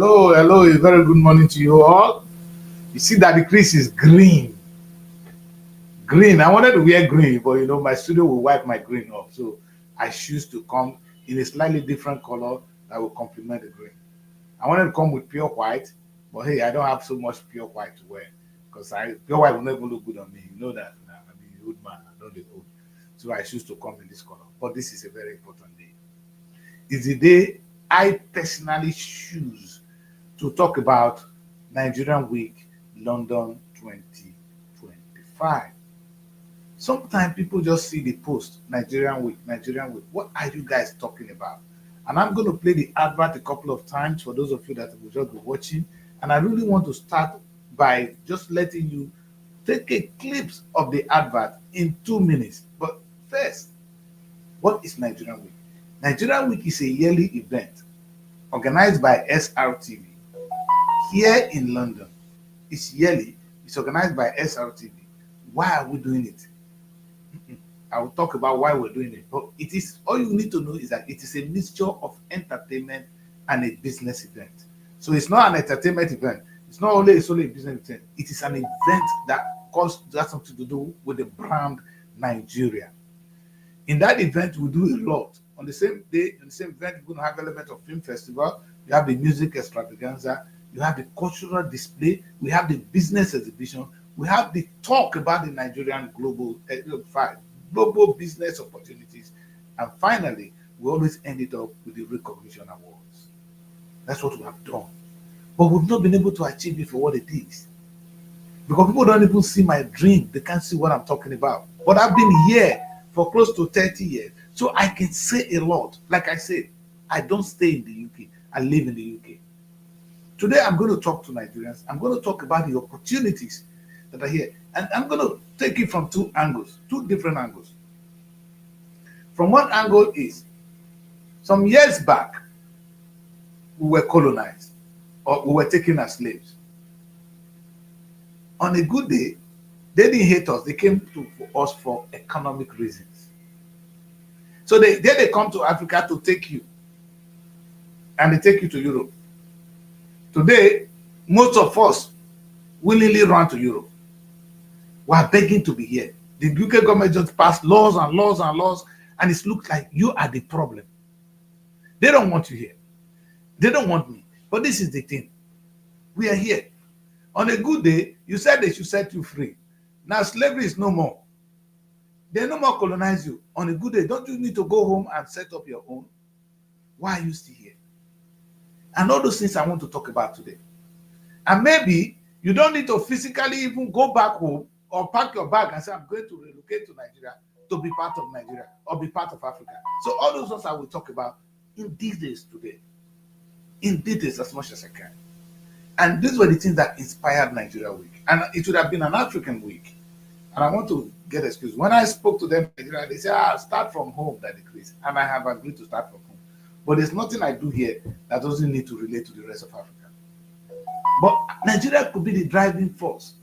Hello, a very good morning to you all. You see that the crease is green. Green. I wanted to wear green, but my studio will wipe my green off. So I choose to come in a slightly different color that will complement the green. I wanted to come with pure white, but hey, I don't have so much pure white to wear because pure white will never look good on me. You know that now. I'm an old man, I don't look old. So I choose to come in this color. But this is a very important day. It's the day I personally choose to talk about Nigerian Week London 2025. Sometimes people just see the post Nigerian Week, Nigerian Week. What are you guys talking about? And I'm going to play the advert a couple of times for those of you that will just be watching. And I really want to start by just letting you take a clips of the advert in 2 minutes. But first, what is Nigerian Week? Nigerian Week is a yearly event organized by SRTV here in London. It's yearly. It's organized by SRTV. Why are we doing it? I will talk about why we're doing it. But it is all you need to know is that it is a mixture of entertainment and a business event. So it's not an entertainment event. It's not only solely a business event. It is an event that has something to do with the brand Nigeria. In that event, we do a lot. On the same day, in the same event, we're going to have elements of film festival. You have the music extravaganza. You have the cultural display. We have the business exhibition. We have the talk about the Nigerian global business opportunities. And finally, we always end it up with the recognition awards. That's what we have done. But we've not been able to achieve it for what it is. Because people don't even see my dream. They can't see what I'm talking about. But I've been here for close to 30 years. So I can say a lot. Like I said, I don't stay in the UK. I live in the UK. Today, I'm going to talk to Nigerians. I'm going to talk about the opportunities that are here. And I'm going to take it from two angles, two different angles. From one angle is, some years back, we were colonized, or we were taken as slaves. On a good day, they didn't hate us. They came to us for economic reasons. So they come to Africa to take you, and they take you to Europe. Today, most of us willingly run to Europe. We are begging to be here. The UK government just passed laws and laws and laws, and it looks like you are the problem. They don't want you here. They don't want me. But this is the thing. We are here. On a good day, you said they should set you free. Now slavery is no more. They no more colonize you. On a good day, don't you need to go home and set up your own? Why are you still here? And all those things I want to talk about today. And maybe you don't need to physically even go back home or pack your bag and say, I'm going to relocate to Nigeria to be part of Nigeria or be part of Africa. So all those ones I will talk about in details today. In details as much as I can. And these were the things that inspired Nigeria Week. And it would have been an African week. And I want to get excused. When I spoke to them in Nigeria, they said, start from home, that decrease. And I have agreed to start from home. But there's nothing I do here that doesn't need to relate to the rest of Africa. But Nigeria could be the driving force.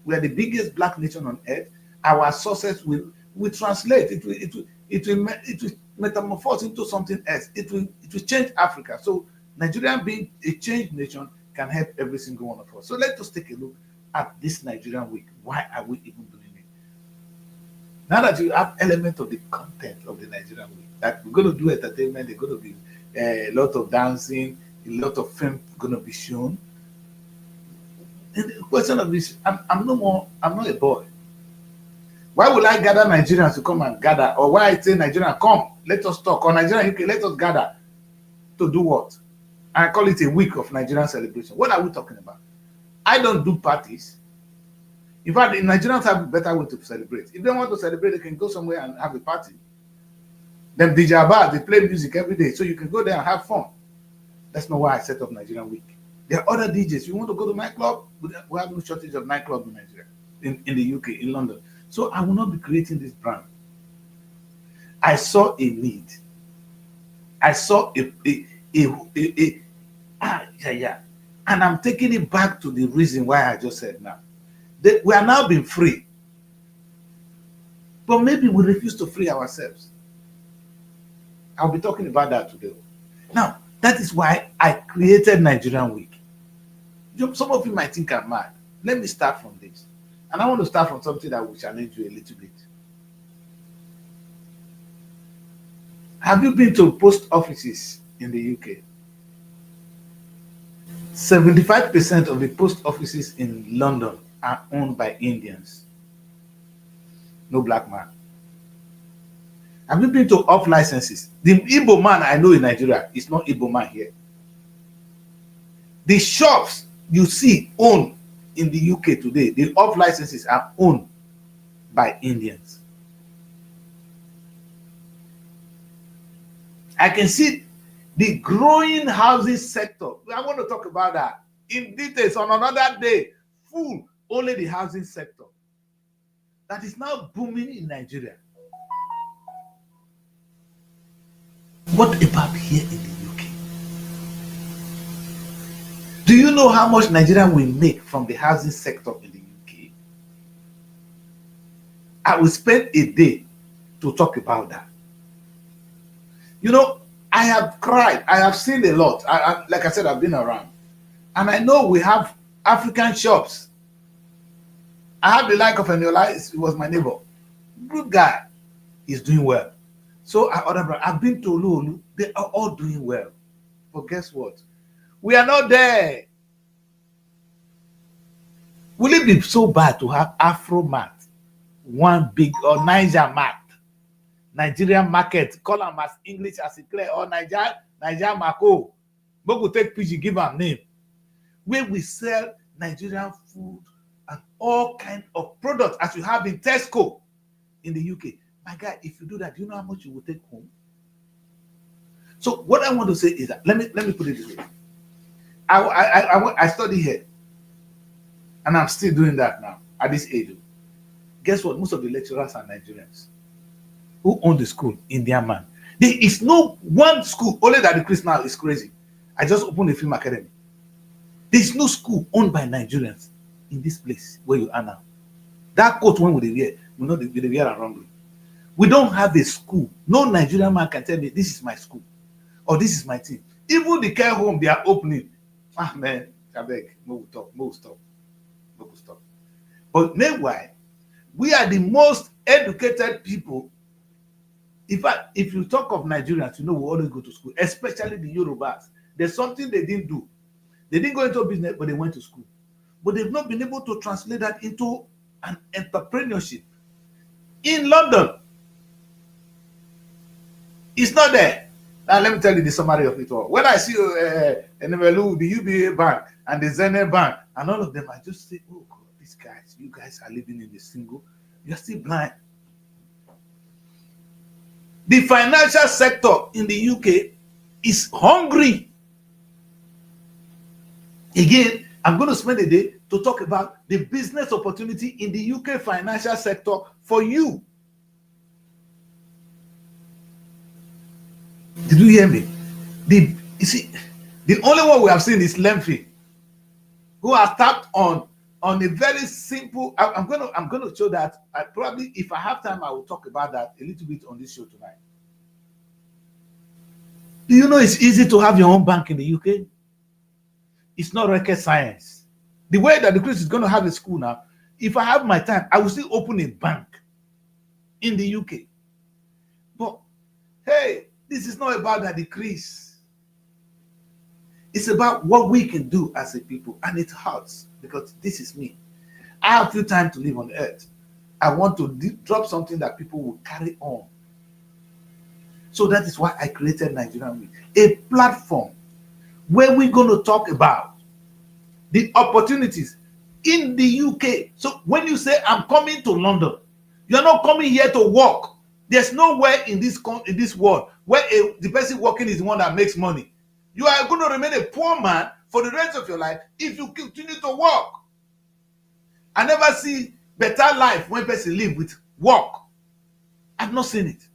We are the biggest black nation on earth. Our sources will translate. It will metamorphose into something else. It will change Africa. So Nigeria being a changed nation can help every single one of us. So let us take a look at this Nigerian week. Why are we even doing it? Now that you have element of the content of the Nigerian week, that we're going to do entertainment, there's going to be a lot of dancing, a lot of film going to be shown. And the question of this, I'm not a boy. Why would I gather Nigerians to come and gather? Or why I say Nigerian, come, let us talk. Or Nigerian, UK, let us gather. To do what? I call it a week of Nigerian celebration. What are we talking about? I don't do parties. In fact, the Nigerians have a better way to celebrate. If they want to celebrate, they can go somewhere and have a party. Them DJ bars, they play music every day. So you can go there and have fun. That's not why I set up Nigerian Week. There are other DJs. You want to go to nightclub? We have no shortage of nightclubs in Nigeria, in the UK, in London. So I will not be creating this brand. I saw a need. I saw and I'm taking it back to the reason why I just said now. We are now being free. But maybe we refuse to free ourselves. I'll be talking about that today. Now, That is why I created Nigerian Week. Some of you might think I'm mad. Let me start from this. And I want to start from something that will challenge you a little bit. Have you been to post offices in the UK? 75% of the post offices in London are owned by Indians. No black man. Have you been to off licenses? The Igbo man I know in Nigeria is not Igbo man here. The shops you see owned in the UK today, the off licenses are owned by Indians. I can see the growing housing sector. I want to talk about that in details on another day. Full only the housing sector that is now booming in Nigeria. What about here in the UK? Do you know how much Nigeria will make from the housing sector in the UK? I will spend a day to talk about that. You know, I have cried. I have seen a lot. Like I said, I've been around. And I know we have African shops. I have the like of Eniola. He was my neighbor. Good guy. He's doing well. So I've been to Olu. They are all doing well. But guess what? We are not there. Will it be so bad to have Afromat, one big, or Niger Mat, Nigerian market, call them as English as it clear, or Niger Mako, but we take PG, give them name, where we sell Nigerian food and all kind of products as you have in Tesco in the UK. My guy, if you do that, do you know how much you will take home? So what I want to say is that, let me put it this way. I study here, and I'm still doing that now at this age. Guess what? Most of the lecturers are Nigerians. Who own the school? Indian man. There is no one school, only that the Chris now is crazy. I just opened a film academy. There is no school owned by Nigerians in this place where you are now. That coat when we wear, we know they wear wrongly. We don't have a school. No Nigerian man can tell me this is my school or this is my team. Even the care home they are opening. Ah man, I beg, no stop. But meanwhile, we are the most educated people. In fact, if you talk of Nigerians, you know we always go to school, especially the Yorubas. There's something they didn't do. They didn't go into business, but they went to school. But they've not been able to translate that into an entrepreneurship. In London, it's not there. Now, let me tell you the summary of it all. When I see Enevelu, the UBA Bank, and the Zenith Bank, and all of them, I just say, oh God, these guys, you guys are living in the single. You're still blind. The financial sector in the UK is hungry. Again, I'm going to spend a day to talk about the business opportunity in the UK financial sector for you. Did you hear me? You see, the only one we have seen is Lemfi, who has tapped on a very simple. I'm going to show that. Probably, if I have time, I will talk about that a little bit on this show tonight. Do you know it's easy to have your own bank in the UK? It's not rocket science. The way that the Chris is going to have a school now, if I have my time, I will still open a bank in the UK. But hey, this is not about that decrease. It's about what we can do as a people, and it hurts because this is me. I have few time to live on earth. I want to drop something that people will carry on. So that is why I created Nigerian Week, a platform where we're going to talk about the opportunities in the UK. So when you say I'm coming to London, you're not coming here to work. There's nowhere in this world where the person working is the one that makes money. You are going to remain a poor man for the rest of your life if you continue to work. I never see better life when person live with work. I've not seen it.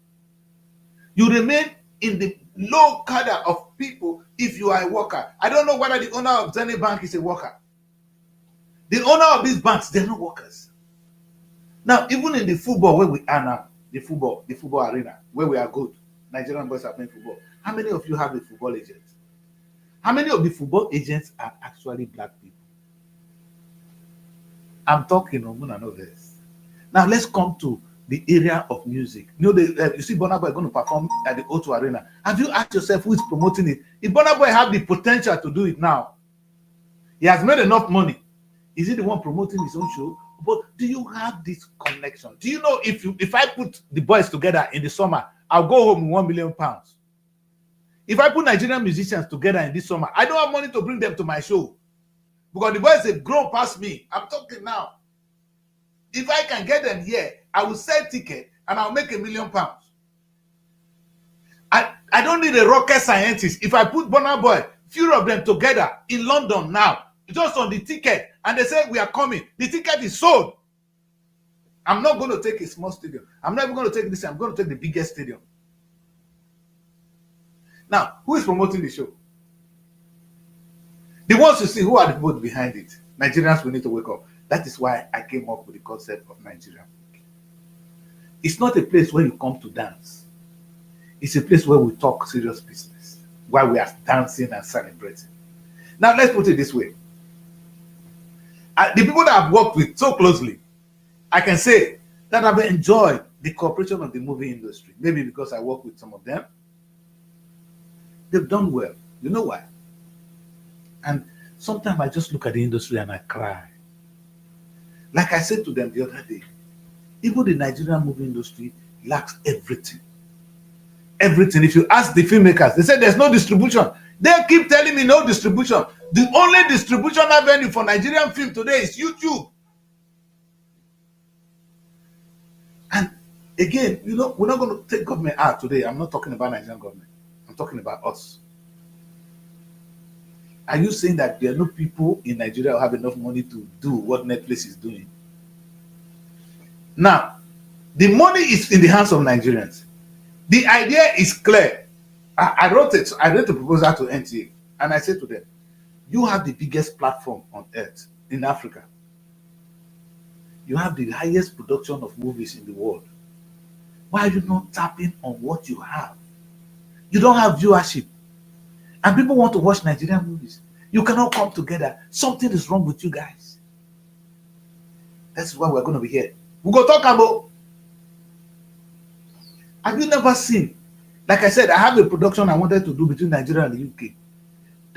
You remain in the low cadre of people if you are a worker. I don't know whether the owner of Zenith Bank is a worker. The owner of these banks, they're not workers. Now, even in the football where we are now, the football arena where we are good, Nigerian boys are playing football. How many of you have a football agent? How many of the football agents are actually black people? I'm talking on Moon and others. Now let's come to the area of music. You know, you see Burna Boy going to perform at the O2 Arena. Have you asked yourself who is promoting it? If Burna Boy have the potential to do it now, he has made enough money. Is he the one promoting his own show? But do you have this connection? Do you know if I put the boys together in the summer, I'll go home with £1 million? If I put Nigerian musicians together in this summer, I don't have money to bring them to my show because the boys have grown past me. I'm talking now. If I can get them here, I will sell ticket and I'll make £1 million. I don't need a rocket scientist. If I put Burna Boy, few of them together in London now, just on the ticket, and they say we are coming, the ticket is sold. I'm not going to take a small stadium. I'm not even going to take this. I'm going to take the biggest stadium. Now, who is promoting the show? The ones you see, who are the people behind it? Nigerians, we need to wake up. That is why I came up with the concept of Nigeria. It's not a place where you come to dance. It's a place where we talk serious business, while we are dancing and celebrating. Now, let's put it this way. The people that I've worked with so closely, I can say that I've enjoyed the cooperation of the movie industry. Maybe because I work with some of them. They've done well. You know why? And sometimes I just look at the industry and I cry. Like I said to them the other day, even the Nigerian movie industry lacks everything. Everything. If you ask the filmmakers, they say there's no distribution. They keep telling me no distribution. The only distribution avenue for Nigerian film today is YouTube. And again, you know, we're not going to take government out today. I'm not talking about Nigerian government. I'm talking about us. Are you saying that there are no people in Nigeria who have enough money to do what Netflix is doing? Now, the money is in the hands of Nigerians. The idea is clear. I wrote it. I wrote a proposal to NTA, and I said to them, you have the biggest platform on earth in Africa. You have the highest production of movies in the world. Why are you not tapping on what you have? You don't have viewership. And people want to watch Nigerian movies. You cannot come together. Something is wrong with you guys. That's why we're going to be here. We go talk about. Have you never seen? Like I said, I have a production I wanted to do between Nigeria and the UK.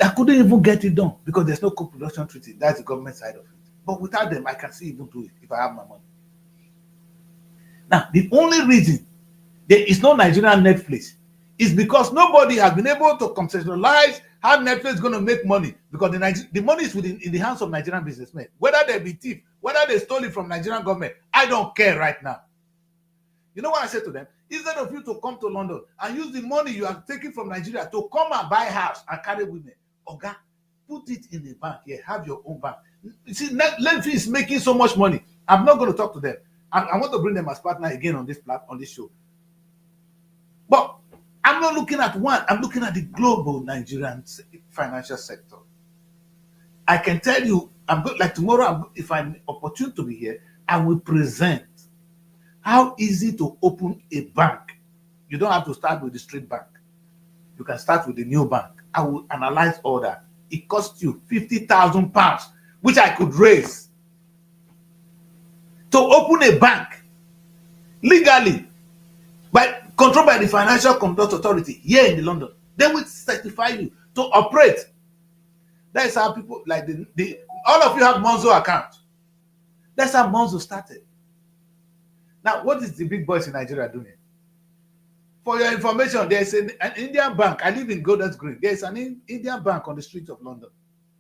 I couldn't even get it done because there's no co-production treaty. That's the government side of it. But without them, I can still even do it if I have my money. Now, the only reason there is no Nigerian Netflix is because nobody has been able to conceptualize how Netflix is going to make money, because the money is in the hands of Nigerian businessmen. Whether they be thief, whether they stole it from Nigerian government, I don't care right now. You know what I said to them? Instead of you to come to London and use the money you are taking from Nigeria to come and buy a house and carry women, okay, put it in the bank here, have your own bank. You see, Netflix is making so much money. I'm not going to talk to them. I want to bring them as partner again on this show. But I'm not looking at one. I'm looking at the global Nigerian financial sector. I can tell you, I'm good. Like tomorrow, if I'm opportune to be here, I will present how easy to open a bank. You don't have to start with the street bank. You can start with the new bank. I will analyze all that. It costs you £50,000, which I could raise to open a bank legally, controlled by the Financial Conduct Authority here in London. They will certify you to operate. That is how people like all of you have Monzo account. That's how Monzo started. Now, what is the big boys in Nigeria doing? For your information, there's an Indian bank. I live in Golders Green. There's an Indian bank on the street of London.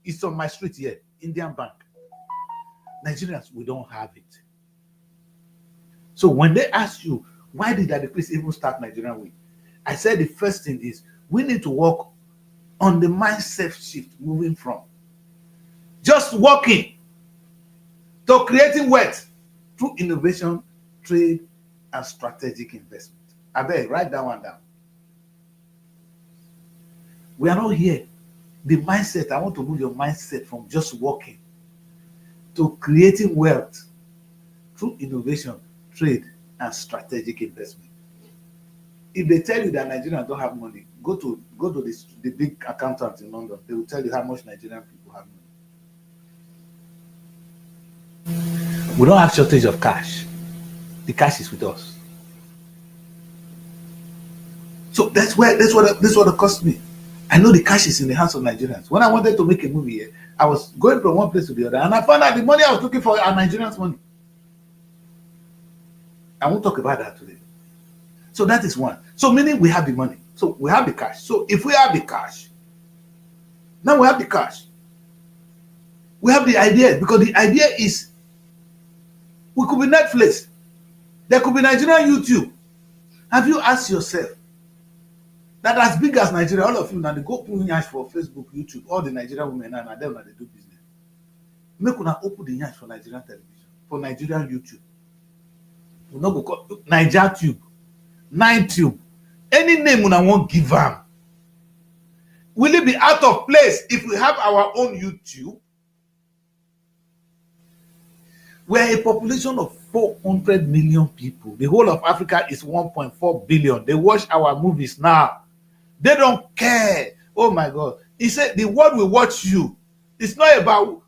It's on my street here, Indian bank. Nigerians, we don't have it. So when they ask you, why did that place even start Nigerian way? I said the first thing is we need to work on the mindset shift, moving from just working to creating wealth through innovation, trade, and strategic investment. I beg, write that one down. We are not here. The mindset, I want to move your mindset from just working to creating wealth through innovation, trade, and strategic investment. If they tell you that Nigerians don't have money, go to the big accountants in London. They will tell you how much Nigerian people have money. We don't have shortage of cash. The cash is with us. So that's what it cost me. I know the cash is in the hands of Nigerians. When I wanted to make a movie here, I was going from one place to the other, and I found out the money I was looking for are Nigerians' money. I won't talk about that today. So that is one. So meaning we have the money. So we have the cash. So if we have the cash, now we have the cash. We have the idea, because the idea is we could be Netflix. There could be Nigerian YouTube. Have you asked yourself that as big as Nigeria, all of you now they go put nyash for Facebook, YouTube, all the Nigerian women and them that they do business. Make una open the nyash for Nigerian television, for Nigerian YouTube. We not go call Niger Tube, Nine Tube, any name una won't give them. Will it be out of place if we have our own YouTube? We're a population of 400 million people. The whole of Africa is 1.4 billion. They watch our movies now. They don't care. Oh my God. He said the world will watch you. It's not about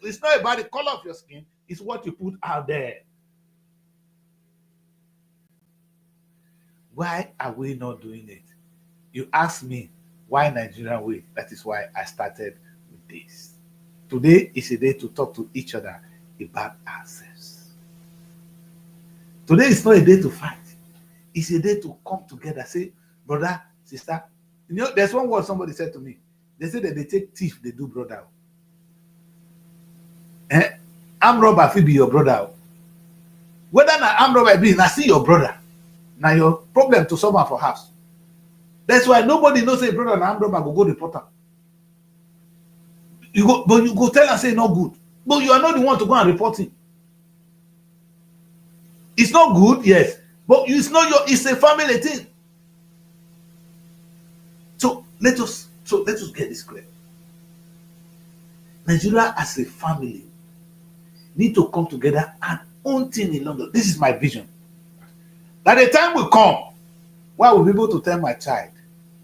it's not about the color of your skin. It's what you put out there. Why are we not doing it? You ask me why Nigerian way. That is why I started with this. Today is a day to talk to each other about ourselves. Today is not a day to fight. It's a day to come together. Say, brother, sister. You know, there's one word somebody said to me. They say that they take thief, they do brother. Armed robber will be your brother. Whether an armed robber be, I see your brother. Now your problem to someone for house. That's why nobody knows a brother and armed robber will go report him. You go, but you go tell and say not good. But you are not the one to go and report him. It's not good, yes, but it's not it's a family thing. So let us get this clear. Nigeria as a family need to come together and own thing in London. This is my vision. That the time will come where I will be able to tell my child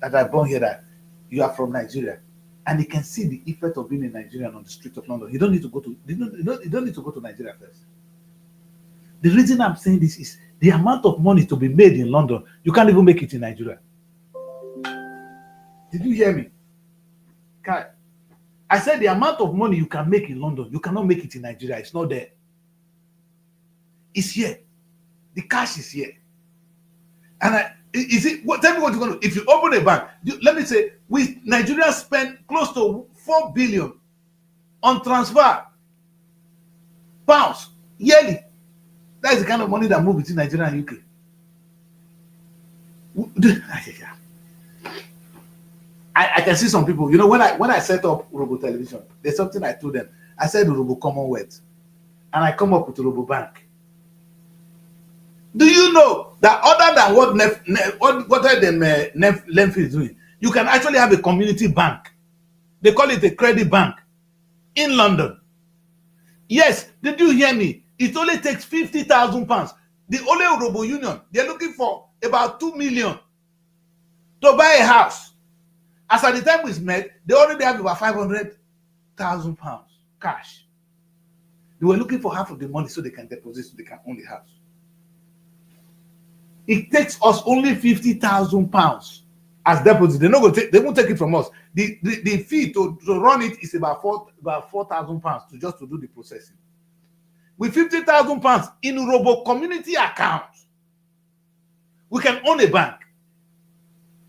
that I born here that you are from Nigeria, and he can see the effect of being a Nigerian on the street of London. You don't need to go to Nigeria first. The reason I'm saying this is the amount of money to be made in London, you can't even make it in Nigeria. Did you hear me? I said the amount of money you can make in London, you cannot make it in Nigeria. It's not there. It's here. The cash is here. And tell me what you're going to do. If you open a bank, let me say, Nigeria spend close to 4 billion on transfer pounds yearly. That is the kind of money that moves between Nigeria and UK. I can see some people, you know, when I set up Robo Television, there's something I told them. I said Robo Commonwealth, and I come up with Robo Bank. Do you know that other than what Lemfi is doing, you can actually have a community bank. They call it a credit bank in London. Yes, did you hear me? It only takes 50,000 pounds. The only Robo Union, they're looking for about 2 million to buy a house. As at the time we met, they already have about 500,000 pounds cash. They were looking for half of the money so they can deposit, so they can own the house. It takes us only 50,000 pounds as deposit. They won't take it from us. The fee to run it is about 4,000 pounds to do the processing. With 50,000 pounds in Robo community account, we can own a bank.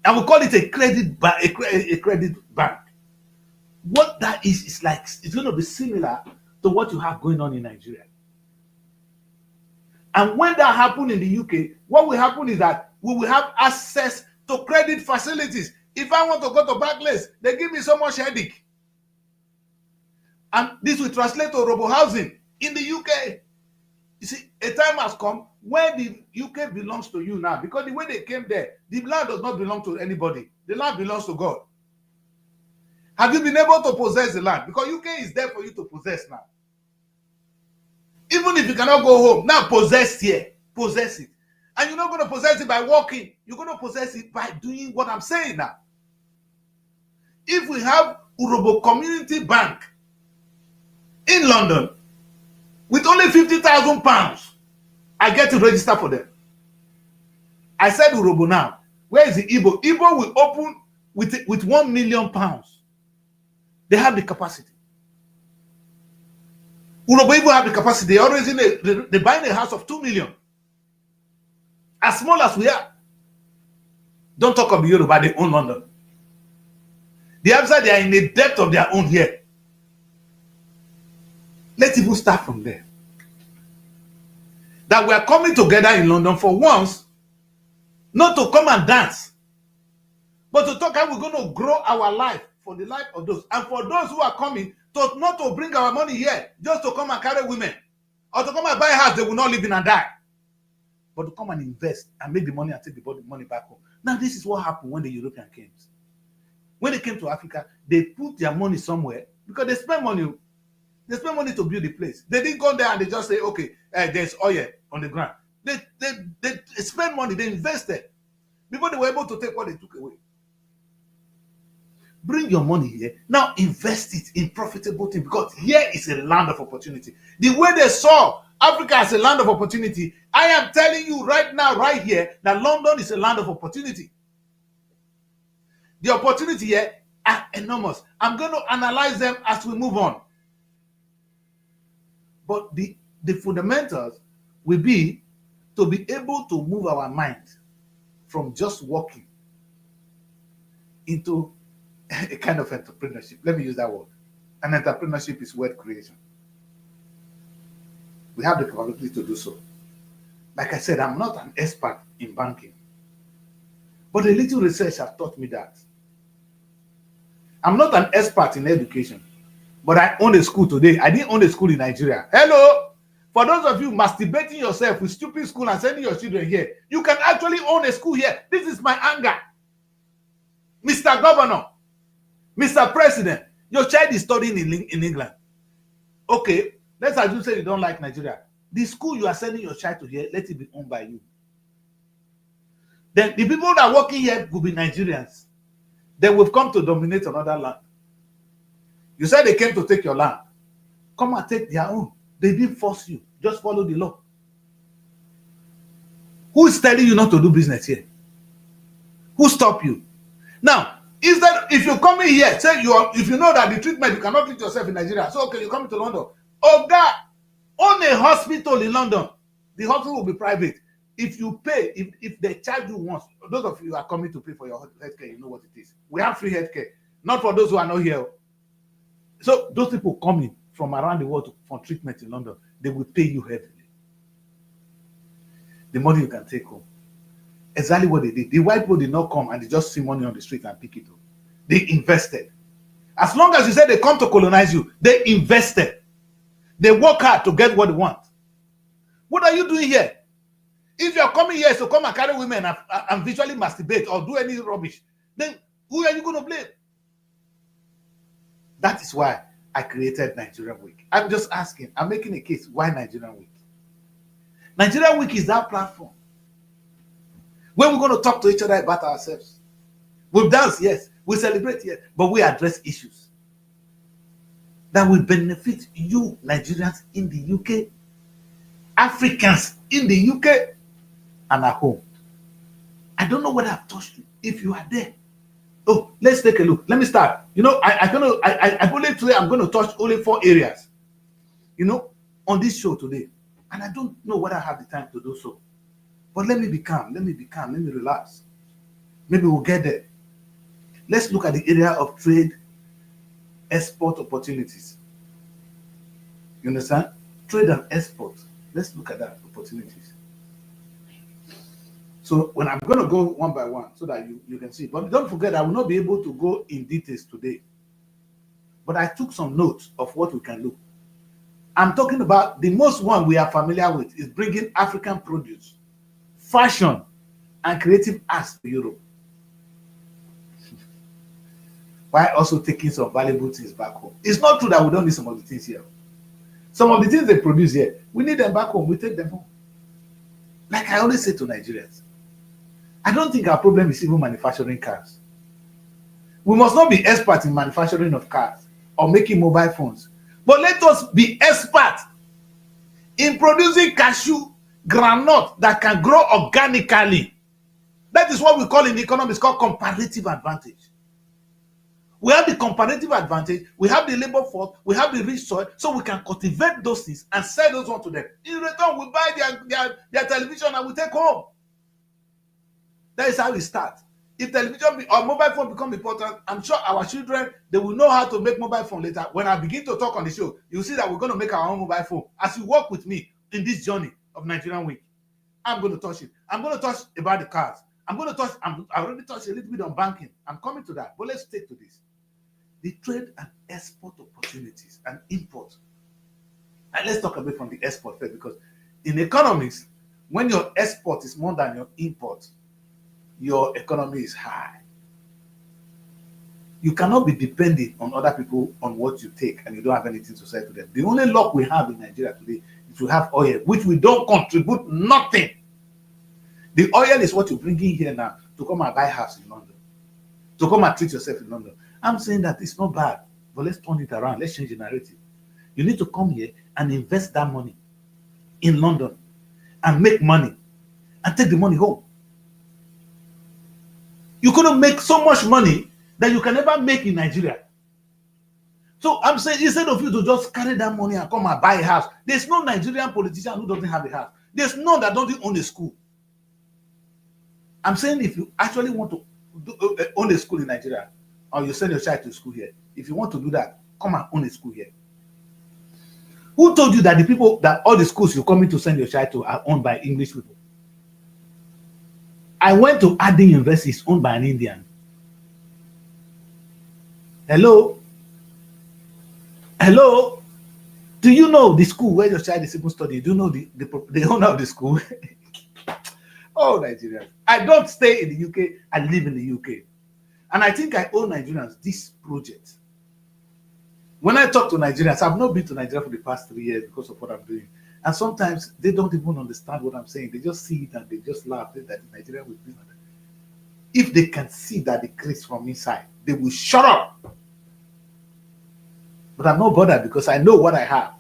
And we call it a credit bank. What that is like, it's going to be similar to what you have going on in Nigeria. And when that happens in the UK, what will happen is that we will have access to credit facilities. If I want to go to Barclays, they give me so much headache. And this will translate to Robo housing in the UK. You see, a time has come when the UK belongs to you now, because the way they came there, the land does not belong to anybody. The land belongs to God. Have you been able to possess the land? Because UK is there for you to possess now. Even if you cannot go home, now possess here. Possess it. And you're not going to possess it by walking. You're going to possess it by doing what I'm saying now. If we have Urhobo Community Bank in London with only £50,000, I get to register for them. I said Urhobo now. Where is the Igbo? Igbo will open with £1 million. They have the capacity. Urhobo Igbo have the capacity. They already they buying a house of 2 million. As small as we are. Don't talk of the Yoruba, they own London. The outside, they are in a depth of their own here. Let's even start from there. That we are coming together in London for once, not to come and dance, but to talk how we're going to grow our life for the life of those. And for those who are coming, not to bring our money here, just to come and carry women, or to come and buy a house they will not live in and die, but to come and invest and make the money and take the money back home. Now, this is what happened when the European came. When they came to Africa, they put their money somewhere because they spend money. They spend money to build the place. They didn't go there and they just say, okay, there's oil on the ground. They spend money, they invested. Before they were able to take what they took away. Bring your money here. Now invest it in profitable things, because here is a land of opportunity. The way they saw Africa as a land of opportunity, I am telling you right now, right here, that London is a land of opportunity. The opportunity here are enormous. I'm going to analyze them as we move on. But the fundamentals will be to be able to move our mind from just working into a kind of entrepreneurship. Let me use that word. And entrepreneurship is wealth creation. We have the capability to do so. Like I said, I'm not an expert in banking, but a little research has taught me that. I'm not an expert in education, but I own a school today. I didn't own a school in Nigeria. Hello? For those of you masturbating yourself with stupid school and sending your children here, you can actually own a school here. This is my anger. Mr. Governor, Mr. President, your child is studying in England. Okay, let's assume say you don't like Nigeria. The school you are sending your child to here, let it be owned by you. Then the people that are working here will be Nigerians. They will come to dominate another land. You said they came to take your land. Come and take their own. They didn't force you. Just follow the law. Who is telling you not to do business here? Who stopped you? Now, instead, if you come in here, say if you know that the treatment, you cannot treat yourself in Nigeria, so okay, you're coming to London. Oh God, own a hospital in London. The hospital will be private. If you pay, if they charge you once, those of you who are coming to pay for your healthcare, you know what it is. We have free healthcare, not for those who are not here. So those people coming from around the world for treatment in London, they will pay you heavily. The money you can take home. Exactly what they did. The white people did not come and they just see money on the street and pick it up. They invested. As long as you said they come to colonize you, they invested. They work hard to get what they want. What are you doing here? If you're coming here to come and carry women and visually masturbate or do any rubbish, then who are you going to blame? That is why I created Nigerian Week. I'm just asking, I'm making a case, why Nigerian Week? Nigerian Week is that platform where we're going to talk to each other about ourselves. We dance, yes. We celebrate, yes. But we address issues that will benefit you, Nigerians in the UK, Africans in the UK, and at home. I don't know whether I've touched you. If you are there, oh, let's take a look. Let me start. You know, I believe today I'm going to touch only 4 areas, you know, on this show today. And I don't know whether I have the time to do so. But let me be calm. Let me relax. Maybe we'll get there. Let's look at the area of trade, export opportunities. You understand? Trade and export. Let's look at that opportunities. So when I'm going to go one by one so that you can see. But don't forget, I will not be able to go in details today. But I took some notes of what we can look. I'm talking about the most one we are familiar with is bringing African produce, fashion, and creative arts to Europe. While also taking some valuable things back home. It's not true that we don't need some of the things here. Some of the things they produce here, we need them back home. We take them home. Like I always say to Nigerians, I don't think our problem is even manufacturing cars. We must not be experts in manufacturing of cars or making mobile phones, but let us be experts in producing cashew groundnut that can grow organically. That is what we call in economics called comparative advantage. We have the comparative advantage, we have the labor force, we have the rich soil, so we can cultivate those things and sell those ones to them. In return, we buy their television and we take home. That is how we start. If television or mobile phone become important, I'm sure our children, they will know how to make mobile phone later. When I begin to talk on the show, you'll see that we're going to make our own mobile phone. As you walk with me in this journey of Nigerian Week, I'm going to touch it. I'm going to touch about the cars. I already touched a little bit on banking. I'm coming to that. But let's take to this. The trade and export opportunities and import. And let's talk a bit from the export first, because in economics, when your export is more than your import, your economy is high. You cannot be dependent on other people on what you take and you don't have anything to say to them. The only luck we have in Nigeria today is we have oil, which we don't contribute nothing. The oil is what you bring in here now to come and buy a house in London, to come and treat yourself in London. I'm saying that it's not bad, but let's turn it around. Let's change the narrative. You need to come here and invest that money in London and make money and take the money home. You couldn't make so much money that you can never make in Nigeria. So I'm saying, instead of you to just carry that money and come and buy a house, there's no Nigerian politician who doesn't have a house. There's none that doesn't own a school. I'm saying if you actually want to own a school in Nigeria, or you send your child to school here, if you want to do that, come and own a school here. Who told you that the people, that all the schools you're coming to send your child to are owned by English people? I went to Adi University, it's owned by an Indian. Hello? Hello? Do you know the school where your child is even studying? Do you know the owner of the school? Oh, Nigerians. I don't stay in the UK, I live in the UK. And I think I owe Nigerians this project. When I talk to Nigerians, I've not been to Nigeria for the past 3 years because of what I'm doing. And sometimes they don't even understand what I'm saying. They just see it and they just laugh that Nigeria will be. If they can see that the grace from inside, they will shut up. But I'm not bothered because I know what I have.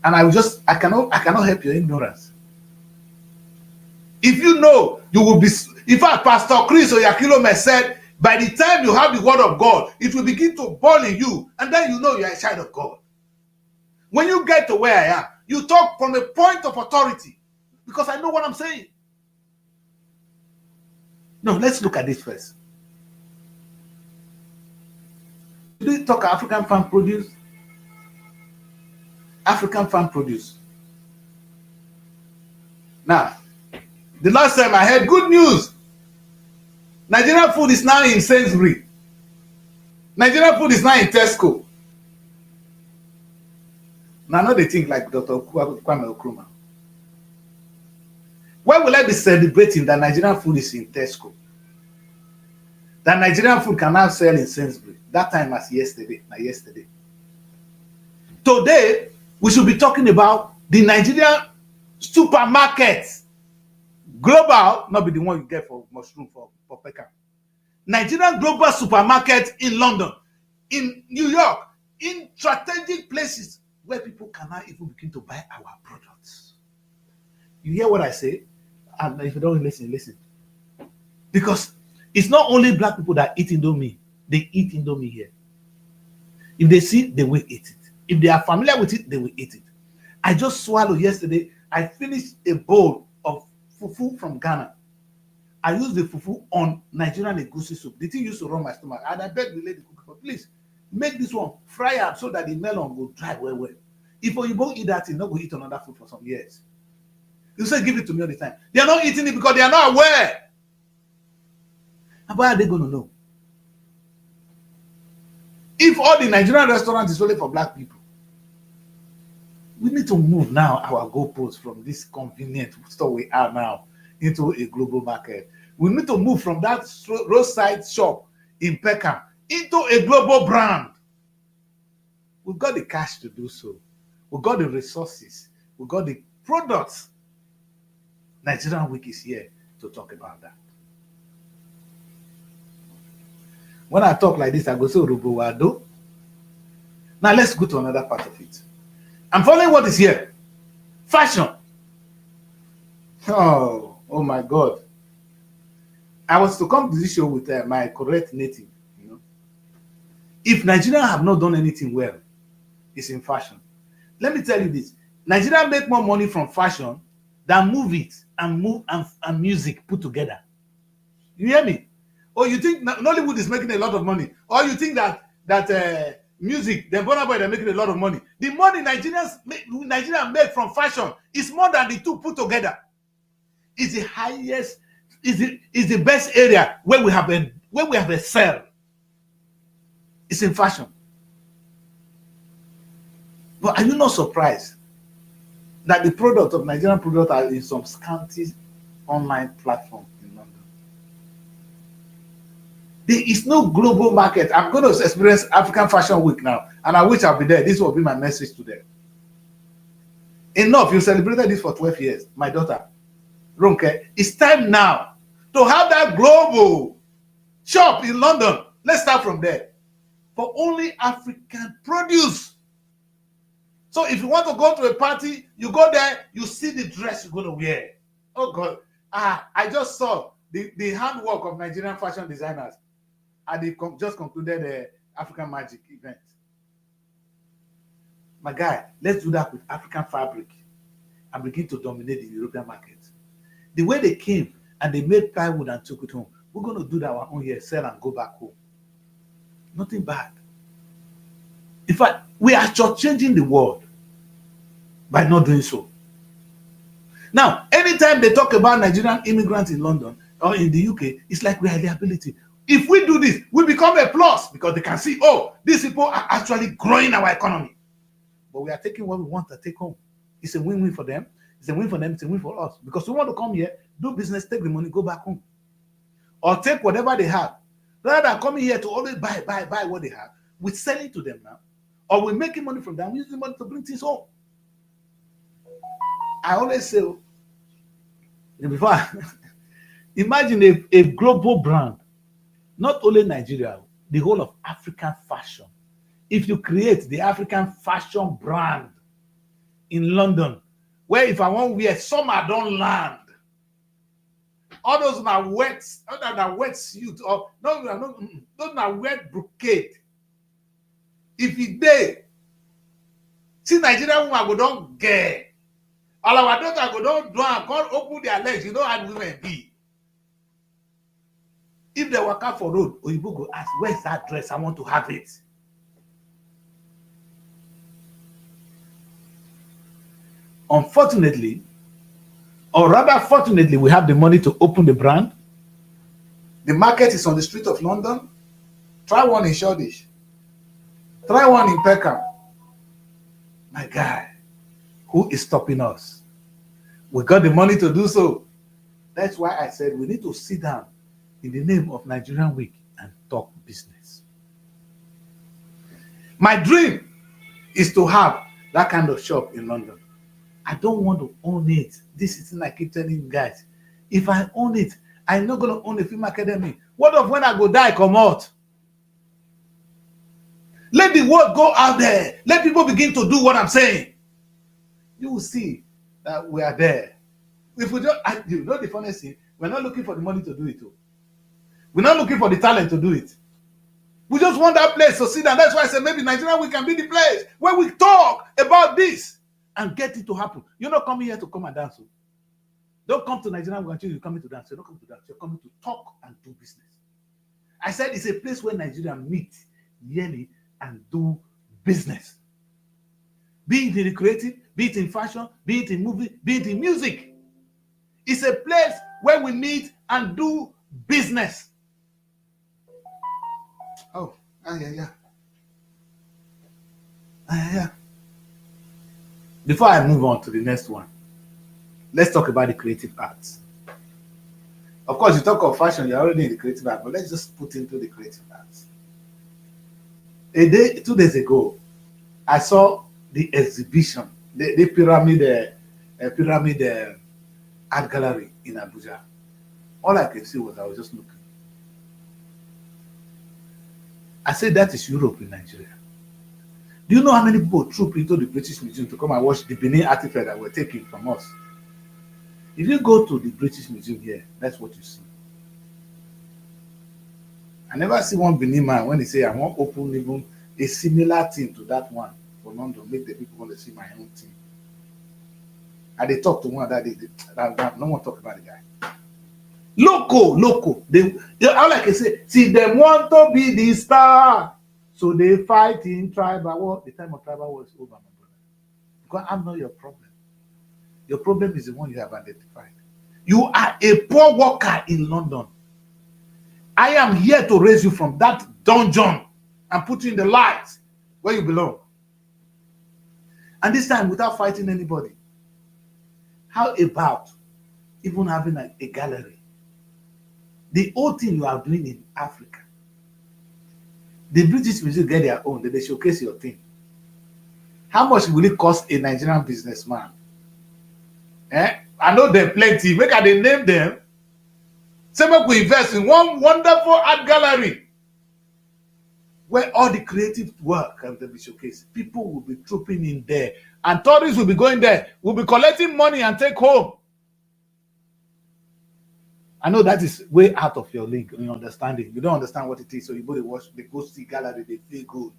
And I cannot help your ignorance. If you know, you will be. In fact, Pastor Chris Oyakhilome said, by the time you have the word of God, it will begin to burn in you, and then you know you are a child of God. When you get to where I am, you talk from a point of authority, because I know what I'm saying. No, let's look at this first. Did we talk African farm produce? African farm produce. Now, the last time I heard good news, Nigerian food is now in Sainsbury's. Nigerian food is now in Tesco. Now, I know they think like Dr. Kwame Nkrumah. Why will I be celebrating that Nigerian food is in Tesco? That Nigerian food can now sell in Sainsbury's. That time was yesterday, not yesterday. Today, we should be talking about the Nigerian supermarkets. Global, not be the one you get for mushroom for Peckham. Nigerian global supermarket in London, in New York, in strategic places where people cannot even begin to buy our products. You hear what I say? And if you don't listen, listen. Because it's not only black people that eat Indomie, they eat Indomie here. If they see, they will eat it. If they are familiar with it, they will eat it. I just swallowed yesterday. I finished a bowl of fufu from Ghana. I used the fufu on Nigerian egusi soup. The thing used to run my stomach. And I begged the lady cook, please make this one fry up so that the melon will dry well. If you won't eat that, you're not going to eat another food for some years. You say give it to me all the time. They are not eating it because they are not aware. And why are they going to know? If all the Nigerian restaurants is only for black people, we need to move now our goalposts from this convenient store we are now into a global market. We need to move from that roadside shop in Peckham into a global brand. We've got the cash to do so. We've got the resources. We've got the products. Nigerian Week is here to talk about that. When I talk like this, I go say Urubuwado. Now let's go to another part of it. I'm following what is here. Fashion. Oh my God. I was to come to this show with my correct native. You know, if Nigeria have not done anything well, it's in fashion. Let me tell you this: Nigeria make more money from fashion than movies and music put together. You hear me? Or you think Nollywood is making a lot of money? Or you think that music, the Burna Boy, they're making a lot of money? The money Nigeria make from fashion is more than the two put together. It's the highest, is the best area where we have a sell. It's in fashion. But are you not surprised that the product of Nigerian product are in some scanty online platform in London? There is no global market. I'm going to experience African Fashion Week now, and I wish I'll be there. This will be my message to them. Enough. You celebrated this for 12 years, my daughter. Ronke, it's time now to have that global shop in London. Let's start from there. For only African produce. So if you want to go to a party, you go there, you see the dress you're going to wear. Oh God. I just saw the handwork of Nigerian fashion designers. And they just concluded the African Magic event. My guy, let's do that with African fabric and begin to dominate the European market. The way they came and they made plywood and took it home, we're going to do that our own here, sell and go back home. Nothing bad. In fact, we are shortchanging the world by not doing so. Now, anytime they talk about Nigerian immigrants in London or in the UK, it's like we are a liability. If we do this, we become a plus because they can see, oh, these people are actually growing our economy. But we are taking what we want to take home. It's a win-win for them. It's a win for them. It's a win for us. Because we want to come here, do business, take the money, go back home. Or take whatever they have. Rather than coming here to always buy what they have, we're selling to them now. Or we're making money from them. We're using money to bring things home. I always say, before, imagine a global brand, not only Nigeria, the whole of African fashion. If you create the African fashion brand in London, where if I want to wear summer don't land, all those are wet, suit or those are wet brocade. If it dey, see Nigerian woman go don't get. All our daughter go don't do and can't open their legs. You know how women be. If they walk out for road, Oyibo go ask, where's that dress? I want to have it. Unfortunately, or rather fortunately, we have the money to open the brand. The market is on the street of London. Try one in Shoreditch. Try one in Peckham. My guy, who is stopping us? We got the money to do so. That's why I said we need to sit down in the name of Nigerian Week and talk business. My dream is to have that kind of shop in London. I don't want to own it. This is thing I keep telling you guys. If I own it, I'm not going to own a film academy. What if when I go die, come out? Let the word go out there. Let people begin to do what I'm saying. You will see that we are there. If we don't, you know the funny thing, we're not looking for the money to do it. We're not looking for the talent to do it. We just want that place to sit down. That's why I said maybe Nigeria we can be the place where we talk about this and get it to happen. You're not coming here to come and dance. Don't come to Nigeria until you're coming to dance. You're not coming to dance. You're coming to talk and do business. I said it's a place where Nigeria meet yearly and do business. Be it in the creative, be it in fashion, be it in movie, be it in music. It's a place where we meet and do business. Oh, yeah. Before I move on to the next one, let's talk about the creative arts. Of course, you talk of fashion, you're already in the creative arts, but let's just put into the creative arts. 2 days ago, I saw the exhibition, the pyramid art gallery in Abuja. All I could see was I was just looking. I said, that is Europe in Nigeria. Do you know how many people trooped into the British Museum to come and watch the Benin artifact that were taken from us? If you go to the British Museum here, that's what you see. I never see one Benin man when he say, I want to open even a similar thing to that one for London, make the people want to see my own thing. And they talk to one that day, no one talk about the guy. Loco. They all I can say, see them want to be the star. So they fight in tribal war. The time of tribal war is over, my brother. Because I'm not your problem. Your problem is the one you have identified. You are a poor worker in London. I am here to raise you from that dungeon and put you in the light where you belong. And this time without fighting anybody. How about even having a gallery? The whole thing you are doing in Africa. The British Museum get their own, they showcase your thing. How much will it cost a Nigerian businessman? I know them plenty. Make they name them. Say we invest in one wonderful art gallery where all the creative work can be showcased. People will be trooping in there, and tourists will be going there. Will be collecting money and take home. I know that is way out of your league in understanding. You don't understand what it is, so you go to watch, they go see gallery, they feel good.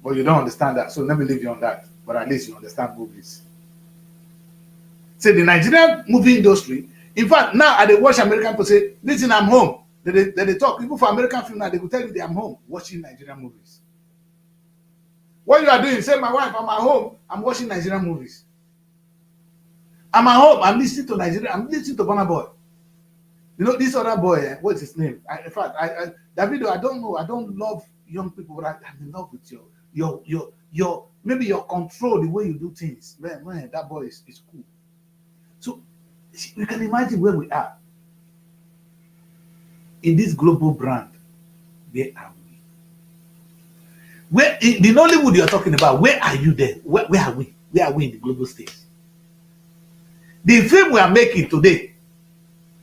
But you don't understand that, so let me leave you on that. But at least you understand movies. Say the Nigerian movie industry, in fact, now I they watch American people say, listen, I'm home. They talk. People for American film now, they will tell you they are home watching Nigerian movies. What you are doing, say, my wife, I'm at home, I'm watching Nigerian movies. I'm at home, I'm listening to Nigeria, I'm listening to Burna Boy. You know, this other boy, what's his name? In fact, Davido, I don't know, I don't love young people, but I'm in love with your maybe your control, the way you do things. Man, that boy is cool. So you can imagine where we are. In this global brand, where are we? Where in the Nollywood you're talking about, where are you there? Where are we? Where are we in the global stage? The film we are making today,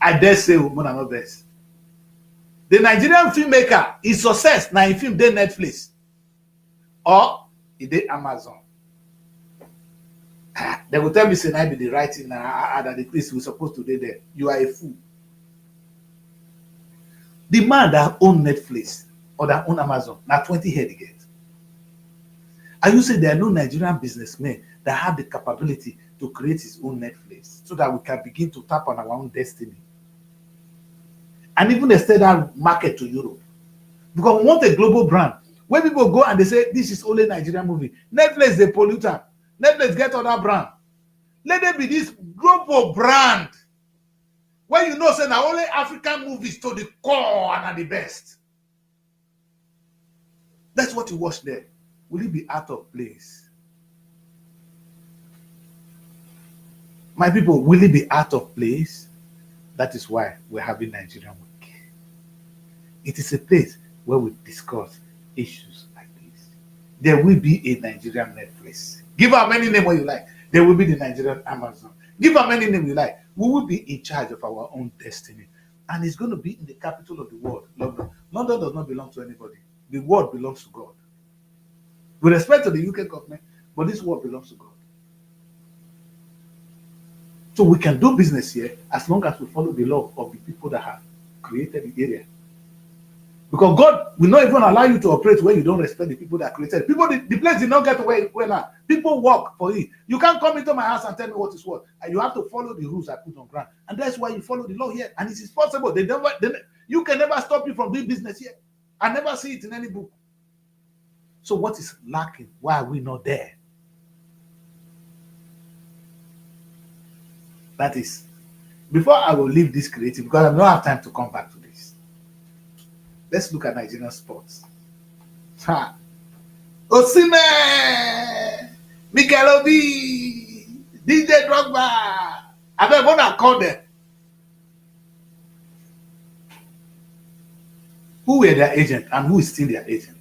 I dare say, woman are not best. The Nigerian filmmaker is success now in film they Netflix or they Amazon. They will tell me, say, I be the writing that the place we're supposed to do there. You are a fool. The man that own Netflix or that own Amazon, now 20 head again. And you say there are no Nigerian businessmen that have the capability to create his own Netflix so that we can begin to tap on our own destiny. And even extend that market to Europe. Because we want a global brand. When people go and they say, this is only Nigerian movie. Netflix, they polluter. Netflix, get other brand. Let there be this global brand. Where you know, say, now only African movies to the core and are the best. That's what you watch there. Will it be out of place? My people, will it be out of place? That is why we're having Nigerian Week. It is a place where we discuss issues like this. There will be a Nigerian Netflix. Give her many names what you like. There will be the Nigerian Amazon. Give her many names you like. We will be in charge of our own destiny. And it's going to be in the capital of the world, London. London does not belong to anybody. The world belongs to God. With respect to the UK government, but this world belongs to God. So we can do business here as long as we follow the law of the people that have created the area. Because God will not even allow you to operate where you don't respect the people that created. People, the place did not get away now. People work for it. You can't come into my house and tell me what is what. And you have to follow the rules I put on ground. And that's why you follow the law here. And it is possible. You can never stop you from doing business here. I never see it in any book. So what is lacking? Why are we not there? That is, before I will leave this creative, because I don't have time to come back to this. Let's look at Nigerian sports. Osimhen, Mikel Obi, DJ Drogba. I don't want to call them. Who were their agent and who is still their agent?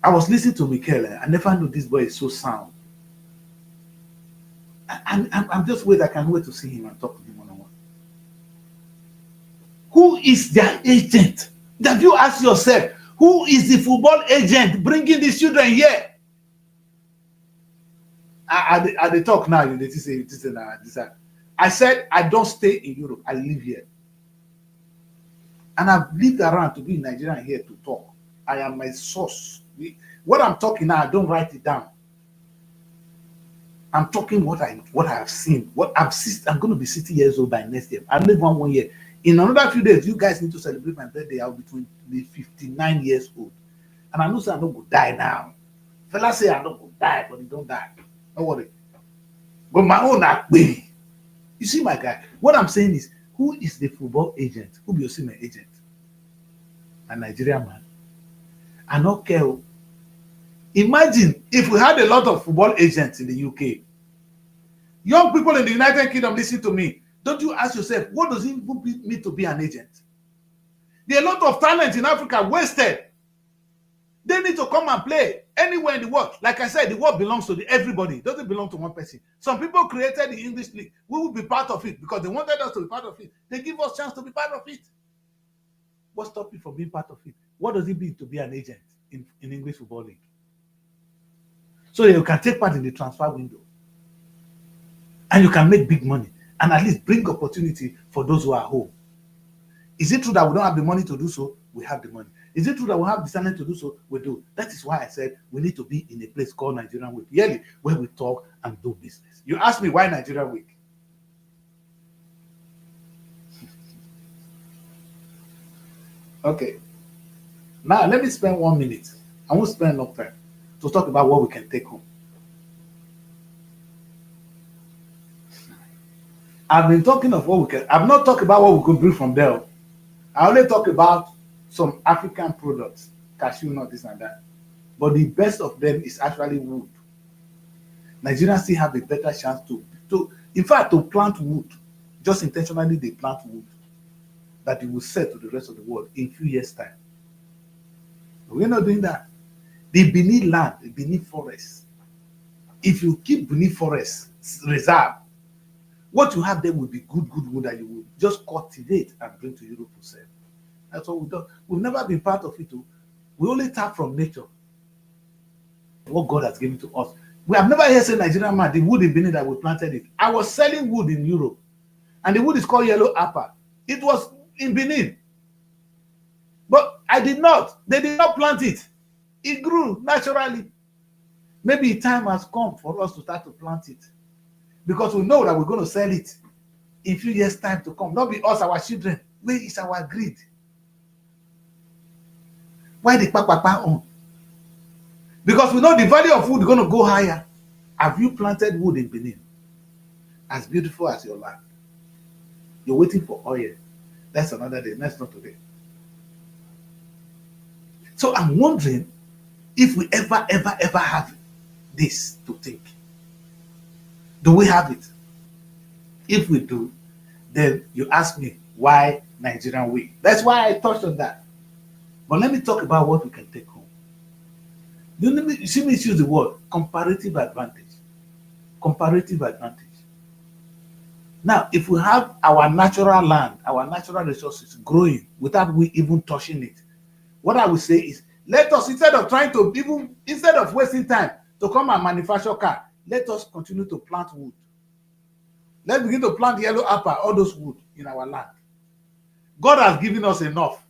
I was listening to Mikel. I never knew this boy is so sound. And I'm just waiting. I can't wait to see him and talk to him one-on-one. Who is their agent? Have you asked yourself, who is the football agent bringing these children here? At the talk now, you say, I said, I don't stay in Europe. I live here. And I've lived around to be in Nigeria here to talk. I am my source. What I'm talking now, I don't write it down. I'm talking what I have seen. I'm going to be 60 years old by next year. I live 1 year. In another few days, you guys need to celebrate my birthday. I'll be 59 years old. And I know I'm not going to die now. Fellas say I'm not going to die, but he don't die. Don't worry. But my own baby. You see, my guy, what I'm saying is, who is the football agent? Who be your agent? A Nigerian man. I don't care. Imagine if we had a lot of football agents in the UK. Young people in the United Kingdom, listen to me. Don't you ask yourself, what does it mean to be an agent? There are a lot of talent in Africa wasted. They need to come and play anywhere in the world. Like I said, the world belongs to everybody. It doesn't belong to one person. Some people created the English League. We will be part of it because they wanted us to be part of it. They give us a chance to be part of it. What stops you from being part of it? What does it mean to be an agent in English Football League? So that you can take part in the transfer window. And you can make big money. And at least bring opportunity for those who are home. Is it true that we don't have the money to do so? We have the money. Is it true that we have the talent to do so? We do. That is why I said we need to be in a place called Nigerian Week yearly, where we talk and do business. You ask me why Nigerian Week? Okay. Now let me spend 1 minute. I won't spend enough time to talk about what we can take home. I've been talking of what we can. I've not talked about what we can bring from there. I only talk about some African products, cashew nut, this and that. But the best of them is actually wood. Nigerians still have a better chance in fact, to plant wood. Just intentionally, they plant wood that they will sell to the rest of the world in a few years' time. But we're not doing that. The Benin land, the Benin forest. If you keep Benin forest reserve, what you have there will be good wood that you will just cultivate and bring to Europe to sell. That's what we've done. We've never been part of it. We only tap from nature. What God has given to us. We have never heard say Nigerian man, the wood in Benin that we planted it. I was selling wood in Europe. And the wood is called yellow apple. It was in Benin. But I did not. They did not plant it. It grew naturally. Maybe time has come for us to start to plant it. Because we know that we're going to sell it in a few years' time to come. Not be us, our children. Where is our greed? Why the papa on? Because we know the value of wood is going to go higher. Have you planted wood in Benin? As beautiful as your land. You're waiting for oil. That's another day. That's not today. So I'm wondering if we ever have this to take. Do we have it? If we do, then you ask me why Nigerian Week. That's why I touched on that. But let me talk about what we can take home. You see me use the word comparative advantage. Comparative advantage. Now, if we have our natural land, our natural resources growing without we even touching it, what I would say is, let us, instead of wasting time to come and manufacture car, let us continue to plant wood. Let's begin to plant yellow apple, all those wood in our land. God has given us enough.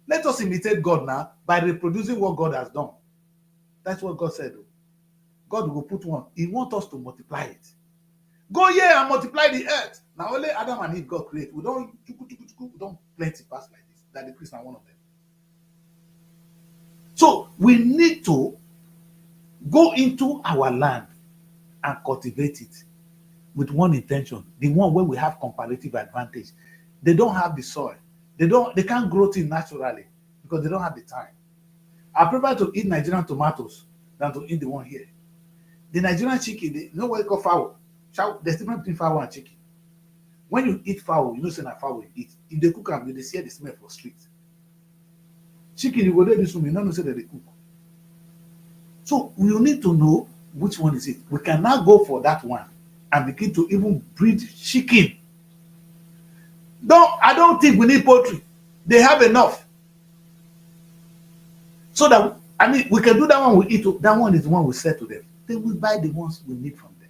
Let us imitate God now by reproducing what God has done. That's what God said. God will put one. He wants us to multiply it. Go here and multiply the earth. Now only Adam and Eve God create. We don't plenty pass like this. That the Christian one of them. So we need to go into our land and cultivate it with one intention, the one where we have comparative advantage. They don't have the soil. They can't grow things naturally because they don't have the time. I prefer to eat Nigerian tomatoes than to eat the one here. The Nigerian chicken, you know what they call fowl? There's difference between fowl and chicken. When you eat fowl, you know say na fowl you eat. If they cook them, you see the smell for street. Chicken, you go there this room, you don't know say that they cook. So we need to know which one is it. We can now go for that one and begin to even breed chicken. I don't think we need poultry. They have enough. So that, we can do that one we eat. That one is the one we sell to them. Then we buy the ones we need from them.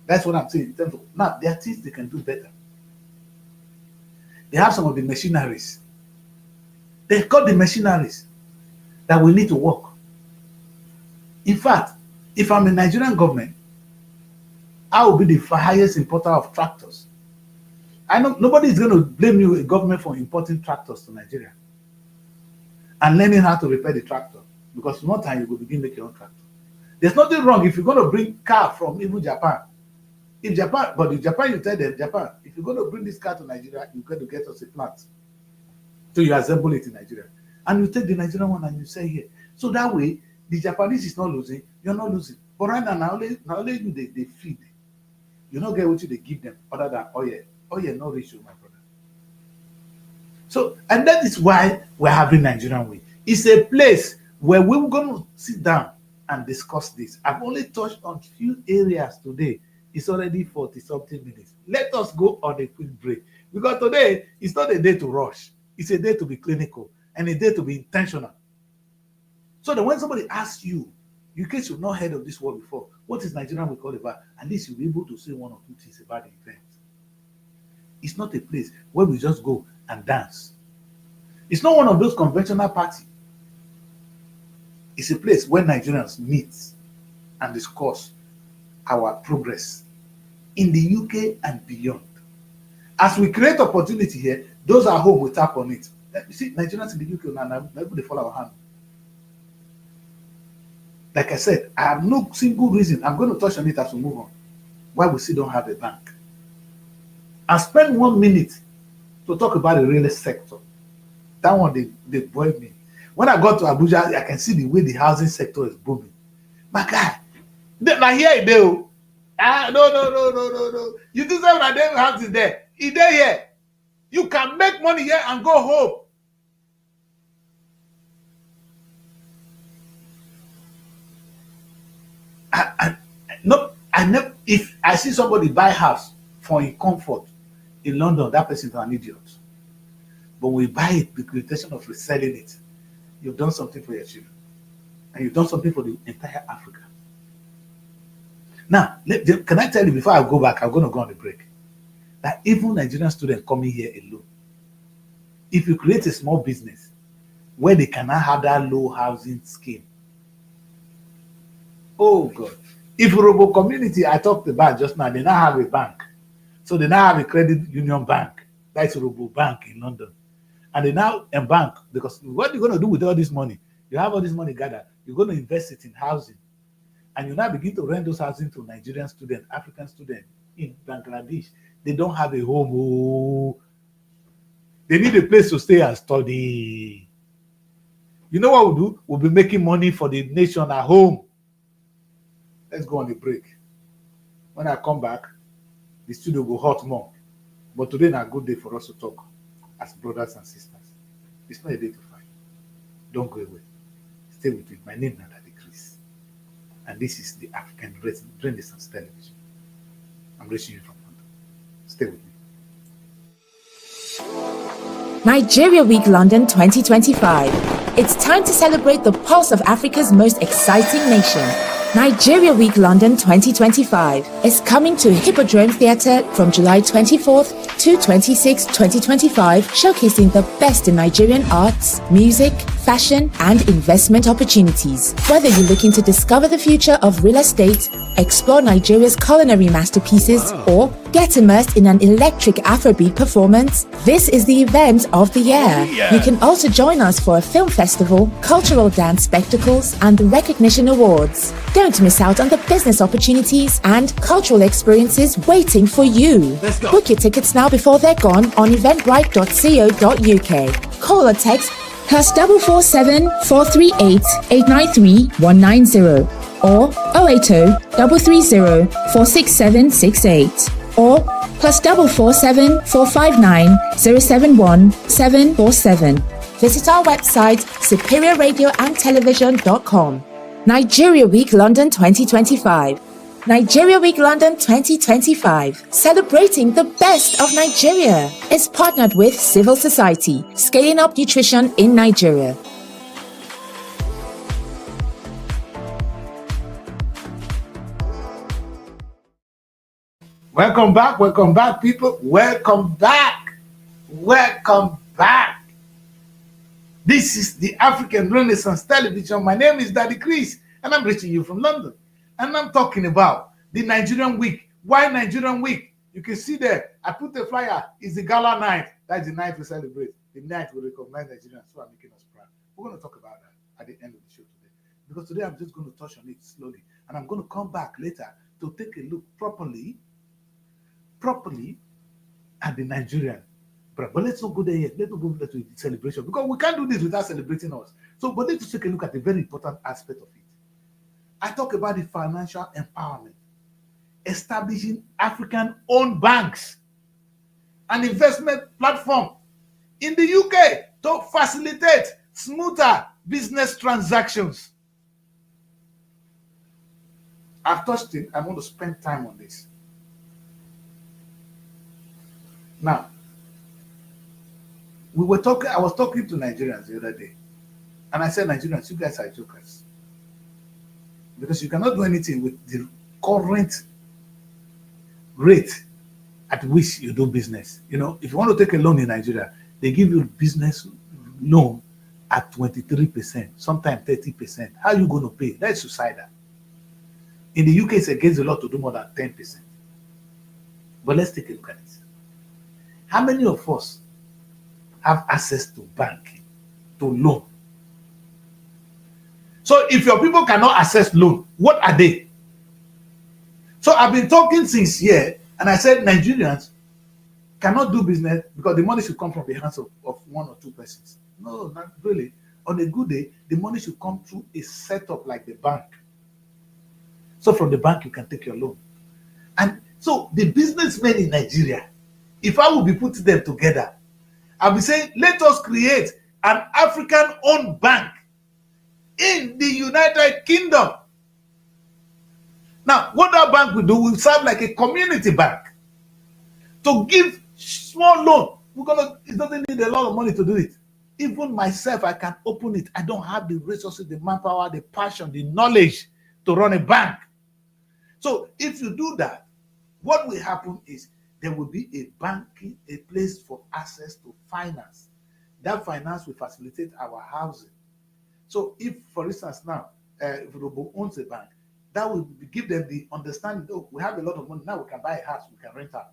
That's what I'm saying in terms of, now, there are things they can do better. They have some of the machineries. They've got the machineries that we need to work. In fact, if I'm a Nigerian government, I will be the highest importer of tractors. I know nobody is going to blame you, a government, for importing tractors to Nigeria and learning how to repair the tractor, because one time you will begin making your own tractor. There's nothing wrong if you're going to bring car from even Japan. If Japan, you tell them, Japan, if you're going to bring this car to Nigeria, you're going to get us a plant. So you assemble it in Nigeria. And you take the Nigerian one and you say here. So that way, the Japanese is not losing, you're not losing. But right now, only you they feed. You don't get what they give them other than oil. Oil not rich, my brother. So, and that is why we're having Nigerian Way. It's a place where we're going to sit down and discuss this. I've only touched on few areas today. It's already 40-something minutes. Let us go on a quick break. Because today, it's not a day to rush. It's a day to be clinical and a day to be intentional. So that when somebody asks you, in case you've not heard of this word before, what is Nigerian Week all about? At least you'll be able to say one or two things about the event. It's not a place where we just go and dance. It's not one of those conventional parties. It's a place where Nigerians meet and discuss our progress in the UK and beyond. As we create opportunity here, those at home will tap on it. You see, Nigerians in the UK now, they follow our hand. Like I said, I have no single reason. I'm going to touch on it as we move on. Why we still don't have a bank. I spent 1 minute to talk about the real estate sector. That one, they boiled me. When I got to Abuja, I can see the way the housing sector is booming. My guy, now here it is. No. You do something like that house is there. It's there here. You can make money here and go home. I never. If I see somebody buy house for in comfort in London, that person is an idiot. But we buy it with the intention of reselling it. You've done something for your children, and you've done something for the entire Africa. Now, can I tell you before I go back? I'm going to go on the break. That even Nigerian students coming here alone, if you create a small business where they cannot have that low housing scheme, oh God. If Robo Community I talked about just now, they now have a bank. So they now have a credit union bank. That's Robo Bank in London. And they now embank, because what are you going to do with all this money? You have all this money gathered. You're going to invest it in housing. And you now begin to rent those housing to Nigerian students, African students in Bangladesh. They don't have a home. Oh. They need a place to stay and study. You know what we'll do? We'll be making money for the nation at home. Let's go on a break. When I come back, the studio will hot more. But today is a good day for us to talk as brothers and sisters. It's not a day to fight. Don't go away. Stay with me. My name is Nadadi Chris. And this is the African Renaissance Television. I'm reaching you from London. Stay with me. Nigeria Week London 2025. It's time to celebrate the pulse of Africa's most exciting nation. Nigeria Week London 2025 is coming to Hippodrome Theatre from July 24th to 26th, 2025, showcasing the best in Nigerian arts, music, fashion, and investment opportunities. Whether you're looking to discover the future of real estate, explore Nigeria's culinary masterpieces, or get immersed in an electric Afrobeat performance, this is the event of the year. You can also join us for a film festival, cultural dance spectacles, and the recognition awards. Don't miss out on the business opportunities and cultural experiences waiting for you. Book your tickets now before they're gone on eventbrite.co.uk. Call or text +447 438 893 190 or 080 330 46768 or +447 459 071 747. Visit our website superiorradioandtelevision.com. Nigeria Week London 2025. Nigeria Week London 2025, celebrating the best of Nigeria, is partnered with Civil Society, scaling up nutrition in Nigeria. Welcome back, people. Welcome back. This is the African Renaissance Television. My name is Daddy Chris, and I'm reaching you from London. And I'm talking about the Nigerian Week. Why Nigerian Week? You can see there, I put the flyer. It's the gala night. That's the night we celebrate. The night we recognize Nigerians who are making us proud. We're going to talk about that at the end of the show today. Because today I'm just going to touch on it slowly. And I'm going to come back later to take a look properly at the Nigerian. But let's not go there yet. Let's not go there to the celebration. Because we can't do this without celebrating us. So, but let's take a look at the very important aspect of it. I talk about the financial empowerment, establishing African-owned banks, an investment platform in the UK to facilitate smoother business transactions. I've touched it. I want to spend time on this. Now, I was talking to Nigerians the other day, and I said, Nigerians, you guys are jokers. Because you cannot do anything with the current rate at which you do business. You know, if you want to take a loan in Nigeria, they give you business loan at 23%, sometimes 30%. How are you going to pay? That's suicidal. In the UK, it's against the law to do more than 10%. But let's take a look at this. How many of us have access to banking, to loan? So if your people cannot access loan, what are they? So I've been talking since here, and I said Nigerians cannot do business because the money should come from the hands of one or two persons. No, not really. On a good day, the money should come through a setup like the bank. So from the bank, you can take your loan. And so the businessmen in Nigeria, if I would be putting them together, I'll be saying, let us create an African-owned bank in the United Kingdom. Now, what that bank will do will serve like a community bank to give small loan. It doesn't need a lot of money to do it. Even myself, I can open it. I don't have the resources, the manpower, the passion, the knowledge to run a bank. So if you do that, what will happen is there will be a banking, a place for access to finance. That finance will facilitate our housing. So if, for instance, now, if Robo owns a bank, that will give them the understanding, oh, we have a lot of money, now we can buy a house, we can rent out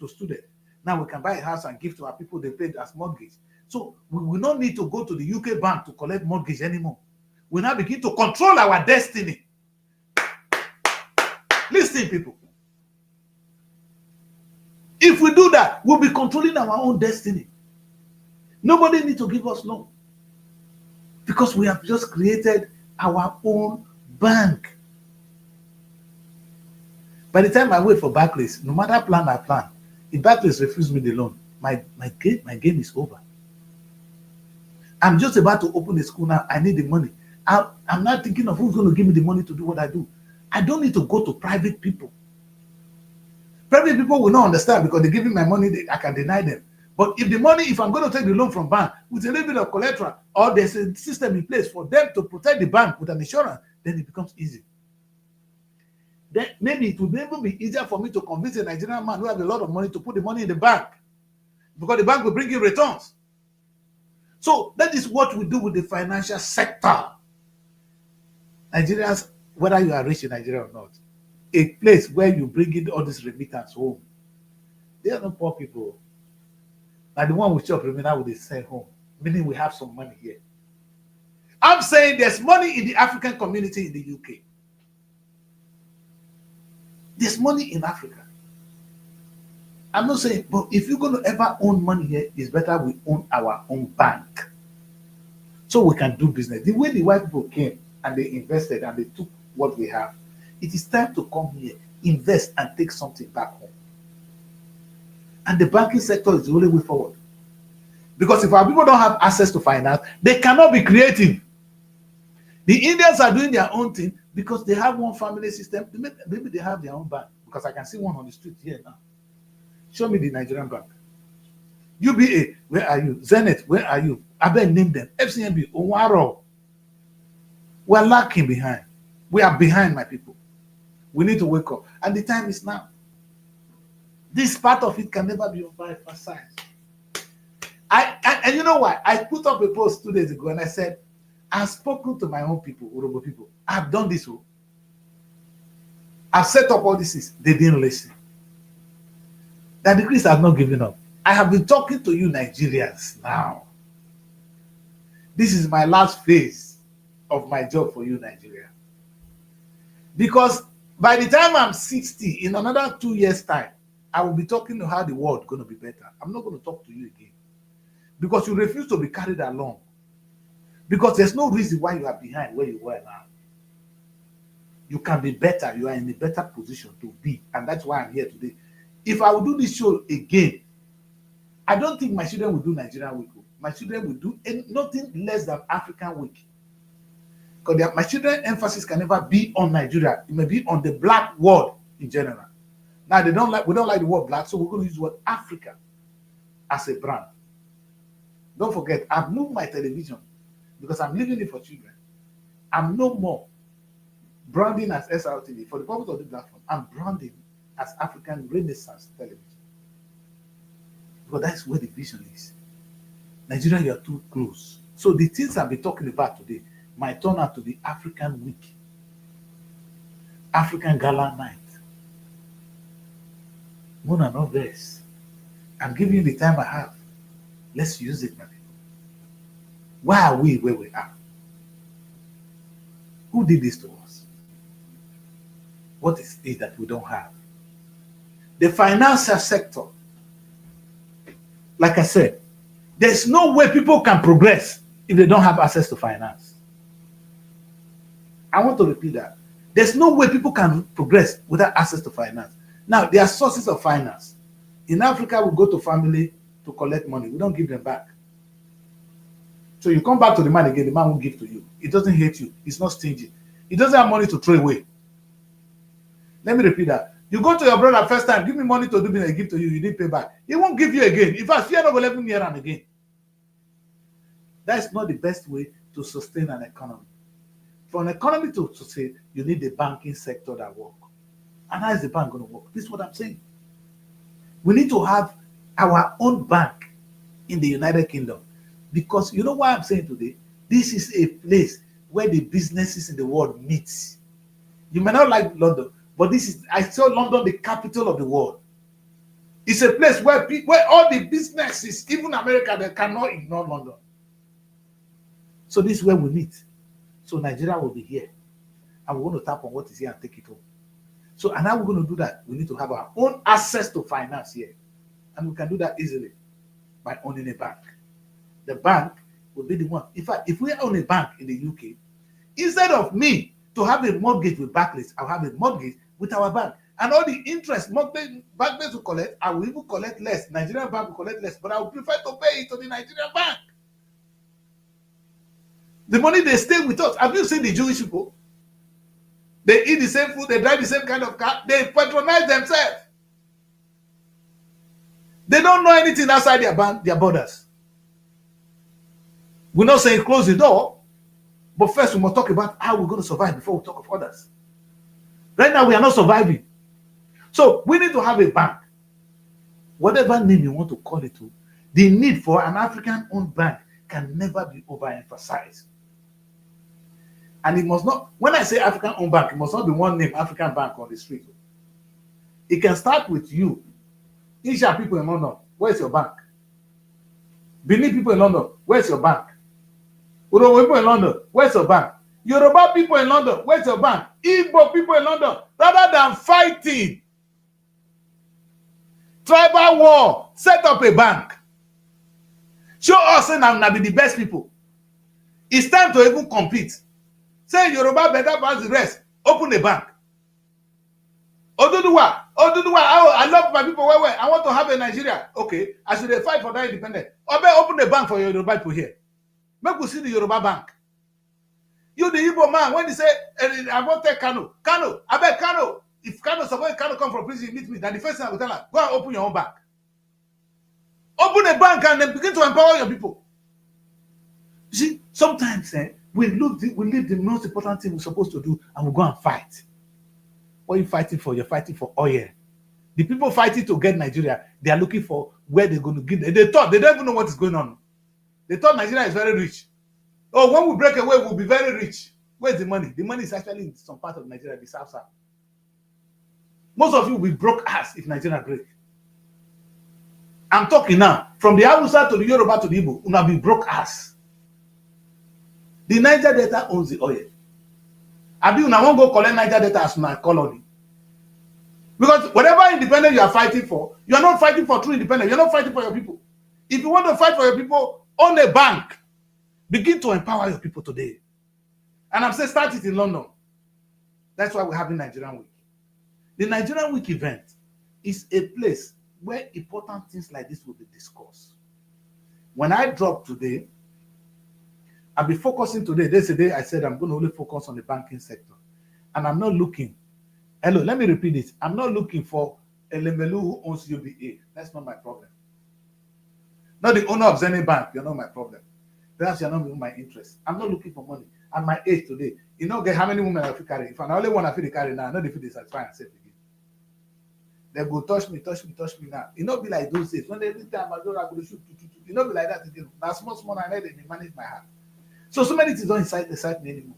to students. Now we can buy a house and give to our people they paid as mortgage. So we will not need to go to the UK bank to collect mortgage anymore. We now begin to control our destiny. Listen, people. If we do that, we'll be controlling our own destiny. Nobody needs to give us loan because we have just created our own bank. By the time I wait for Barclays, no matter plan I plan, if Barclays refuse me the loan, my game is over. I'm just about to open a school now. I need the money. I'm not thinking of who's going to give me the money to do what I do. I don't need to go to private people. Private people will not understand because they're giving my money, I can deny them. But if I'm going to take the loan from bank with a little bit of collateral, or there's a system in place for them to protect the bank with an insurance, then it becomes easy. Then maybe it would even be easier for me to convince a Nigerian man who has a lot of money to put the money in the bank because the bank will bring in returns. So that is what we do with the financial sector. Nigerians, whether you are rich in Nigeria or not, a place where you bring in all this remittance home. They are not poor people. Now the one with shop remittance will they send home, meaning we have some money here. I'm saying there's money in the African community in the UK. There's money in Africa. I'm not saying, but if you're going to ever own money here, it's better we own our own bank. So we can do business. The way the white people came and they invested and they took what we have, it is time to come here, invest and take something back home. And the banking sector is the only way forward. Because if our people don't have access to finance, they cannot be creative. The Indians are doing their own thing because they have one family system. Maybe they have their own bank, because I can see one on the street here now. Show me the Nigerian bank. UBA, where are you? Zenith, where are you? I better name them. FCMB, Owaro. We're lacking behind. We are behind, my people. We need to wake up. And the time is now. This part of it can never be overemphasized. And you know why? I put up a post 2 days ago and I said, I've spoken to my own people, Urobo people. I've done this. I've set up all this. They didn't listen. That the Christians have not given up. I have been talking to you Nigerians now. This is my last phase of my job for you, Nigeria. Because by the time I'm 60, in another 2 years' time, I will be talking to how the world is going to be better. I'm not going to talk to you again. Because you refuse to be carried along. Because there's no reason why you are behind where you were now. You can be better. You are in a better position to be. And that's why I'm here today. If I will do this show again, I don't think my children will do Nigerian Week. My children will do nothing less than African Week. Because my children's emphasis can never be on Nigeria. It may be on the black world in general. Now we don't like the word black, so we're going to use the word Africa as a brand. Don't forget, I've moved my television because I'm leaving it for children. I'm no more branding as SRTV for the purpose of the platform. I'm branding as African Renaissance Television. Because that's where the vision is. Nigeria, you are too close. So the things I'll be talking about today might turn out to be African Week, African Gala Night. Moon and all this. I'm giving you the time I have. Let's use it, my people. Why are we where we are? Who did this to us? What is it that we don't have? The financial sector, like I said, there's no way people can progress if they don't have access to finance. I want to repeat that. There's no way people can progress without access to finance. Now, there are sources of finance. In Africa, we go to family to collect money. We don't give them back. So you come back to the man again, the man won't give to you. He doesn't hate you. He's not stingy. He doesn't have money to throw away. Let me repeat that. You go to your brother first time, give me money to do business, give to you, you didn't pay back. He won't give you again. In fact, fear not will let him hear him again. That's not the best way to sustain an economy. For an economy to sustain, you need the banking sector that works. And how is the bank going to work? This is what I'm saying. We need to have our own bank in the United Kingdom. Because you know why I'm saying today? This is a place where the businesses in the world meet. You may not like London, but I saw London the capital of the world. It's a place where all the businesses, even America, they cannot ignore London. So this is where we meet. So Nigeria will be here. And we're going to tap on what is here and take it home. So, and how we're going to do that? We need to have our own access to finance here. And we can do that easily by owning a bank. The bank will be the one. If we own a bank in the UK, instead of me to have a mortgage with Barclays, I'll have a mortgage with our bank. And all the interest Barclays will collect, I will even collect less. Nigerian bank will collect less, but I would prefer to pay it to the Nigerian bank. The money, they stay with us. Have you seen the Jewish people? They eat the same food, they drive the same kind of car, they patronize themselves. They don't know anything outside their borders. We're not saying close the door, but first we must talk about how we're going to survive before we talk of others. Right now, we are not surviving. So we need to have a bank. Whatever name you want to call it to, the need for an African-owned bank can never be overemphasized. And it must not, when I say African-owned bank, it must not be one name, African bank on the street. It can start with you. Isha people in London, where's your bank? Benin people in London, where's your bank? Urobo people in London, where's your bank? Yoruba people in London, where's your bank? Igbo people in London, rather than fighting tribal war, set up a bank. Show us and I'll be the best people. It's time to even compete. Say Yoruba better pass the rest. Open a bank. Oduduwa, I love my people. Where I want to have a Nigeria. Okay, I should fight for that independence. Open a bank for your Yoruba people here. Make we see the Yoruba bank. You the Igbo man, when they say, I want to take Kano, I bet Kano, if Kano, suppose Kano come from prison, meet me, then the first thing I will tell her, go and open your own bank. Open a bank and then begin to empower your people. You see, sometimes we leave the most important thing we're supposed to do and we go and fight. What are you fighting for? You're fighting for oil. The people fighting to get Nigeria, they are looking for where they're going to give. They thought, they don't even know what is going on. They thought Nigeria is very rich. Oh, when we break away, we'll be very rich. Where's the money? The money is actually in some part of Nigeria, the south. Most of you will be broke ass if Nigeria break. I'm talking now. From the Hausa to the Yoruba to the Igbo, you'll be broke ass. The Niger Delta owns the oil. I mean, I won't go collect Niger Delta as my colony. Because whatever independence you are fighting for, you are not fighting for true independence. You're not fighting for your people. If you want to fight for your people, own a bank. Begin to empower your people today. And I'm saying start it in London. That's why we're having Nigerian Week. The Nigerian Week event is a place where important things like this will be discussed. When I drop today, I'll be focusing today. There's a day I said I'm going to only focus on the banking sector. And I'm not looking. Hello, let me repeat it. I'm not looking for Elemelu who owns UBA. That's not my problem. Not the owner of Zenith Bank. You're not my problem. Perhaps you're not my interest. I'm not looking for money. At my age today, you know, get how many women I feel carry. If I only want to feel the carry now, I know they feel satisfied and safe again. They go touch me now. It not be like those days. When every time I go, I go shoot. It not be like that again. Now small, I know they manage my heart. So many things don't excite me anymore.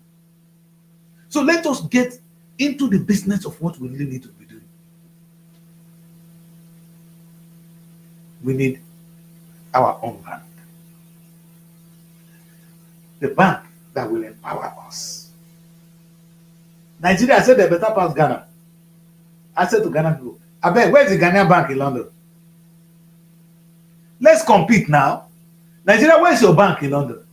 So let us get into the business of what we really need to be doing. We need our own bank. The bank that will empower us. Nigeria said they better pass Ghana. I said to Ghana people, I bet, where's the Ghanaian bank in London? Let's compete now. Nigeria, where's your bank in London?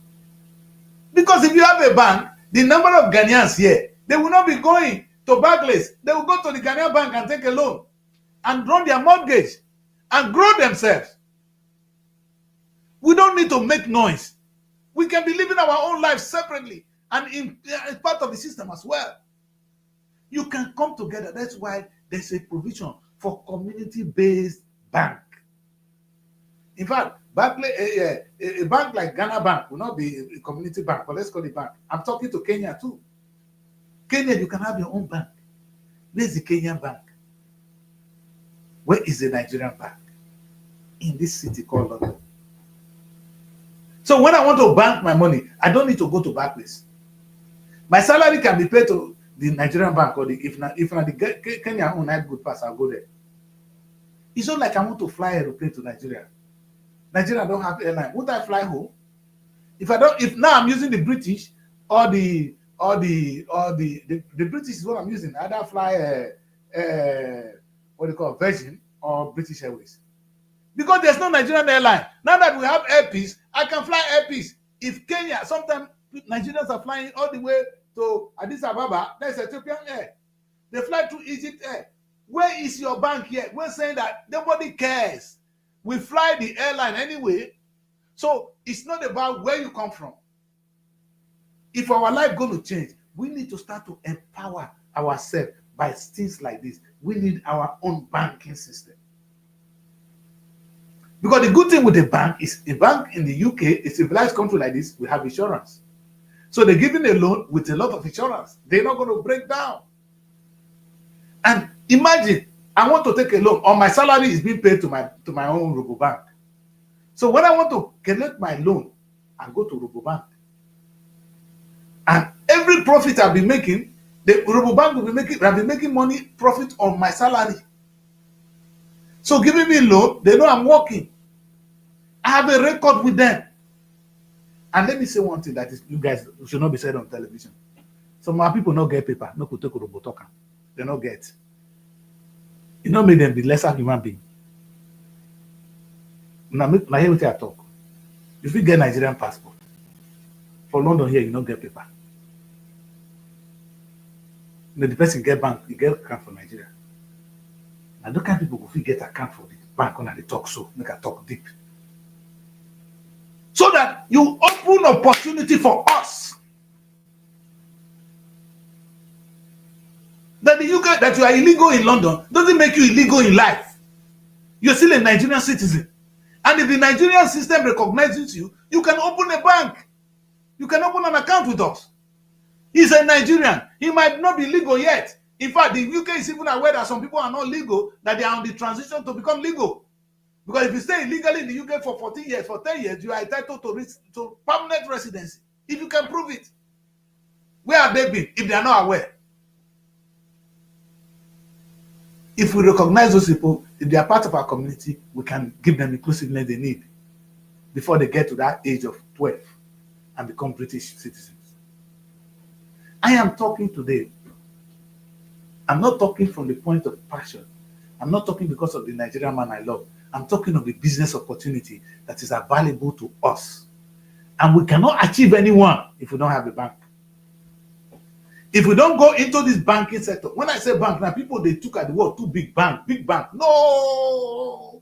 Because if you have a bank, the number of Ghanaians here, they will not be going to Barclays. They will go to the Ghanaian bank and take a loan and run their mortgage and grow themselves. We don't need to make noise. We can be living our own lives separately and in part of the system as well. You can come together. That's why there's a provision for community-based bank. In fact, Barclays, a bank like Ghana Bank will not be a community bank, but let's call it bank. I'm talking to Kenya too. Kenya, you can have your own bank. Where's the Kenyan bank? Where is the Nigerian bank? In this city called London. So when I want to bank my money, I don't need to go to Barclays. My salary can be paid to the Nigerian bank, or if not the Kenya own night good pass, I'll go there. It's not like I want to fly aeroplane to Nigeria. Nigeria don't have airline. Would I fly home? If now I'm using the British or the British is what I'm using. Either fly what do you call Virgin or British Airways. Because there's no Nigerian airline. Now that we have Air Peace, I can fly Air Peace. If Kenya, sometimes Nigerians are flying all the way to Addis Ababa, there's Ethiopian Air. They fly to Egypt Air. Where is your bank here? We're saying that nobody cares. We fly the airline anyway. So it's not about where you come from. If our life going to change, we need to start to empower ourselves by things like this. We need our own banking system. Because the good thing with a bank is a bank in the UK, a civilized country like this, we have insurance. So they're giving a loan with a lot of insurance. They're not going to break down. And imagine, I want to take a loan, or my salary is being paid to my own Robobank. So when I want to collect my loan, I go to Robobank. And every profit I've been making, the Robobank will be making money profit on my salary. So giving me a loan, they know I'm working. I have a record with them. And let me say one thing that is, you guys should not be said on television. Some of our people not get paper, no could take a Robotoken. They not get. It not make them be lesser human being. Now hear what I talk. If you get Nigerian passport, for London here, you don't get paper. You know, the person get bank, you get account for Nigeria. Now those kind of people who get account for the bank when they talk so, make a talk deep. So that you open opportunity for us. that you are illegal in London doesn't make you illegal in life. You're still a Nigerian citizen. And if the Nigerian system recognizes you, you can open a bank. You can open an account with us. He's a Nigerian. He might not be legal yet. In fact, the UK is even aware that some people are not legal, that they are on the transition to become legal. Because if you stay illegally in the UK for 14 years, for 10 years, you are entitled to permanent residency. If you can prove it. Where have they been if they are not aware? If we recognize those people, if they are part of our community, we can give them the inclusiveness they need before they get to that age of 12 and become British citizens. I am talking today. I'm not talking from the point of passion. I'm not talking because of the Nigerian man I love. I'm talking of the business opportunity that is available to us. And we cannot achieve anyone if we don't have a bank. If we don't go into this banking sector, when I say bank, now people, they took at the word too big bank, big bank. No!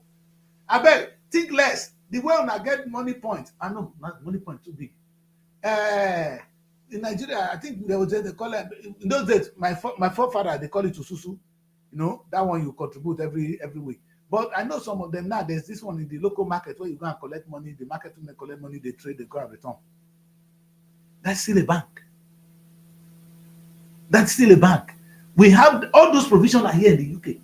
I beg, think less. The way when I get money point, I know, not money point too big. In Nigeria, I think they call it, in those days, my forefather, they call it Ususu. You know, that one you contribute every week. But I know some of them now, there's this one in the local market where you go and collect money, the market when they collect money, they trade, they go and return. That's still a bank. That's still a bank. We have all those provisions are here in the UK.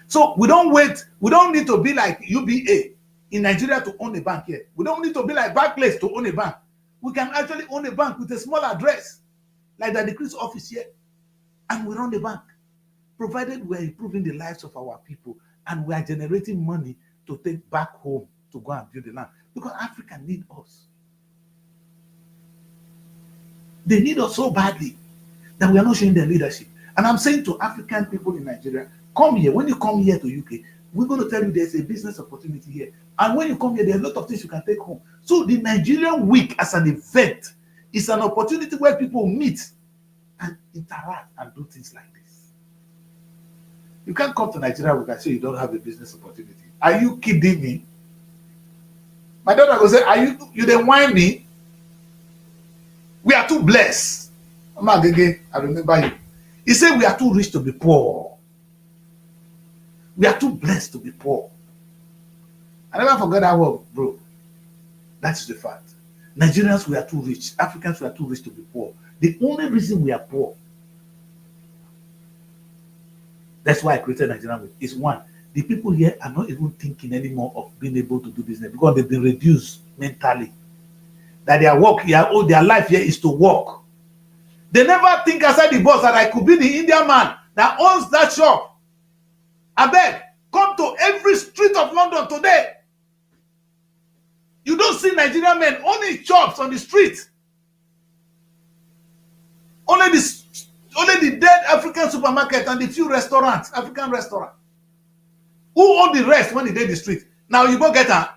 So we don't wait. We don't need to be like UBA in Nigeria to own a bank here. We don't need to be like Barclays to own a bank. We can actually own a bank with a small address, like the decrease office here, and we run the bank, provided we're improving the lives of our people and we are generating money to take back home to go and build the land. Because Africa needs us. They need us so badly that we are not showing their leadership. And I'm saying to African people in Nigeria, come here. When you come here to UK, we're going to tell you there's a business opportunity here. And when you come here, there are a lot of things you can take home. So the Nigerian Week as an event is an opportunity where people meet and interact and do things like this. You can't come to Nigeria Week and say you don't have a business opportunity. Are you kidding me? My daughter will say, are you didn't whine me? We are too blessed. I remember you. He said we are too rich to be poor. We are too blessed to be poor. I never forget that word, bro. That's the fact. Nigerians, we are too rich. Africans, we are too rich to be poor. The only reason we are poor, that's why I created Nigerian Week, is one, the people here are not even thinking anymore of being able to do business because they've been reduced mentally. That their work here, their life here is to work. They never think outside the box that I could be the Indian man that owns that shop. I beg, come to every street of London today. You don't see Nigerian men owning shops on the street. Only the dead African supermarket and the few restaurants, African restaurants. Who own the rest when they did the street? Now you go get her.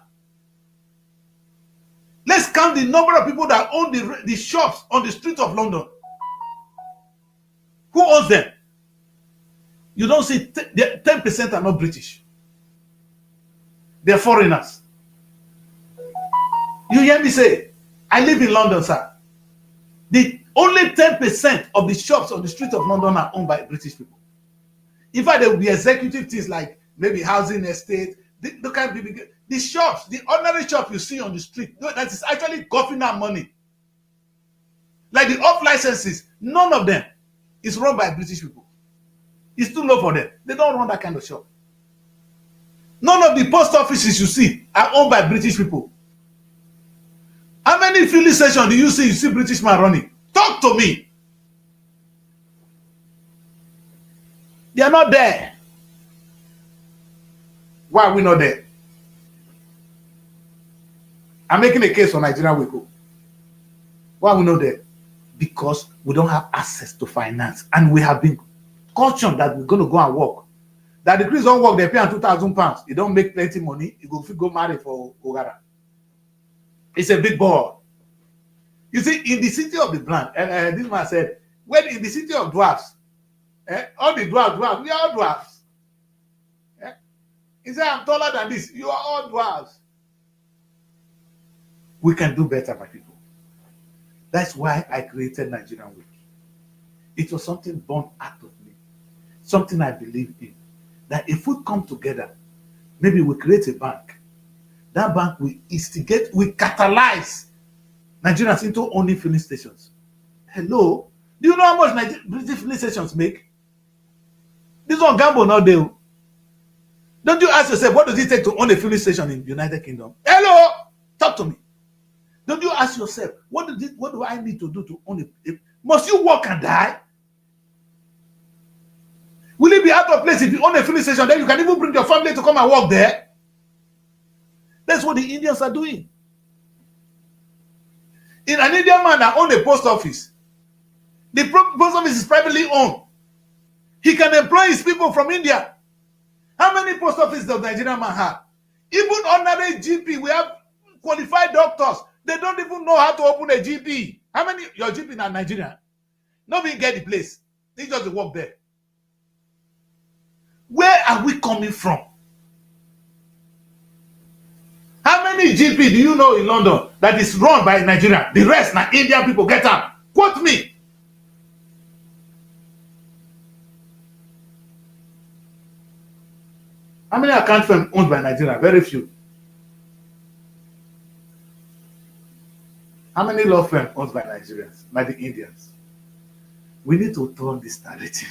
Let's count the number of people that own the shops on the street of London. Who owns them? You don't see 10% are not British. They're foreigners. You hear me say, I live in London, sir. The only 10% of the shops on the street of London are owned by British people. In fact, there will be executive things like maybe housing estate. The shops, the ordinary shop you see on the street, that is actually coughing out money. Like the off licenses, none of them is run by British people. It's too low for them. They don't run that kind of shop. None of the post offices you see are owned by British people. How many filling stations do you see British man running? Talk to me. They are not there. Why are we not there? I'm making a case for Nigerian Week. Why are we not there? Because we don't have access to finance. And we have been cautioned that we're going to go and work. That the Christians don't work, they pay £2,000. You don't make plenty money, you go marry for Ogara. It's a big ball. You see, in the city of the blind, this man said, when in the city of dwarfs, all the dwarfs, we are all dwarfs. He said, I'm taller than this. You are all dwarfs. We can do better, my people. That's why I created Nigerian Week. It was something born out of me. something I believe in. That if we come together, maybe we create a bank. That bank will instigate, will catalyze Nigerians into owning filling stations. Hello? Do you know how much British filling stations make? This one gamble not there. Don't you ask yourself, what does it take to own a filling station in the United Kingdom? Hello? Talk to me. Don't you ask yourself, what do I need to do to own a must you work and die? Will it be out of place if you own a filling station? Then you can even bring your family to come and work there. That's what the Indians are doing. In an Indian man that owns a post office, the post office is privately owned. He can employ his people from India. How many post offices does Nigerian man have? Even ordinary GP, we have qualified doctors. They don't even know how to open a GP. How many? Your GP in Nigeria? Nobody get the place. They just work there. Where are we coming from? How many GP do you know in London that is run by Nigeria? The rest, now Indian people, get up. Quote me. How many account firms owned by Nigeria? Very few. How many law firms owned by Nigerians, by the Indians? We need to turn this narrative.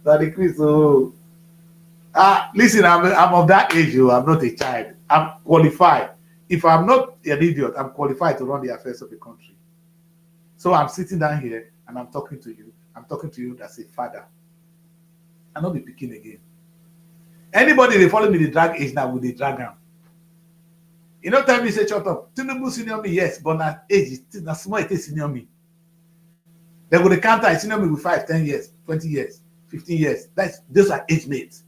Daddy Chris, listen, I'm of that age. I'm not a child. I'm qualified. If I'm not an idiot, I'm qualified to run the affairs of the country. So I'm sitting down here and I'm talking to you. I'm talking to you as a father. I'm not be picking again. Anybody they follow me the drag age now with the drag down. You know, tell me say shut up. Tinubu senior me, yes, but na age na small it is senior me. They will counter senior me with 5, 10 years, 20 years, 15 years. Those are age mates.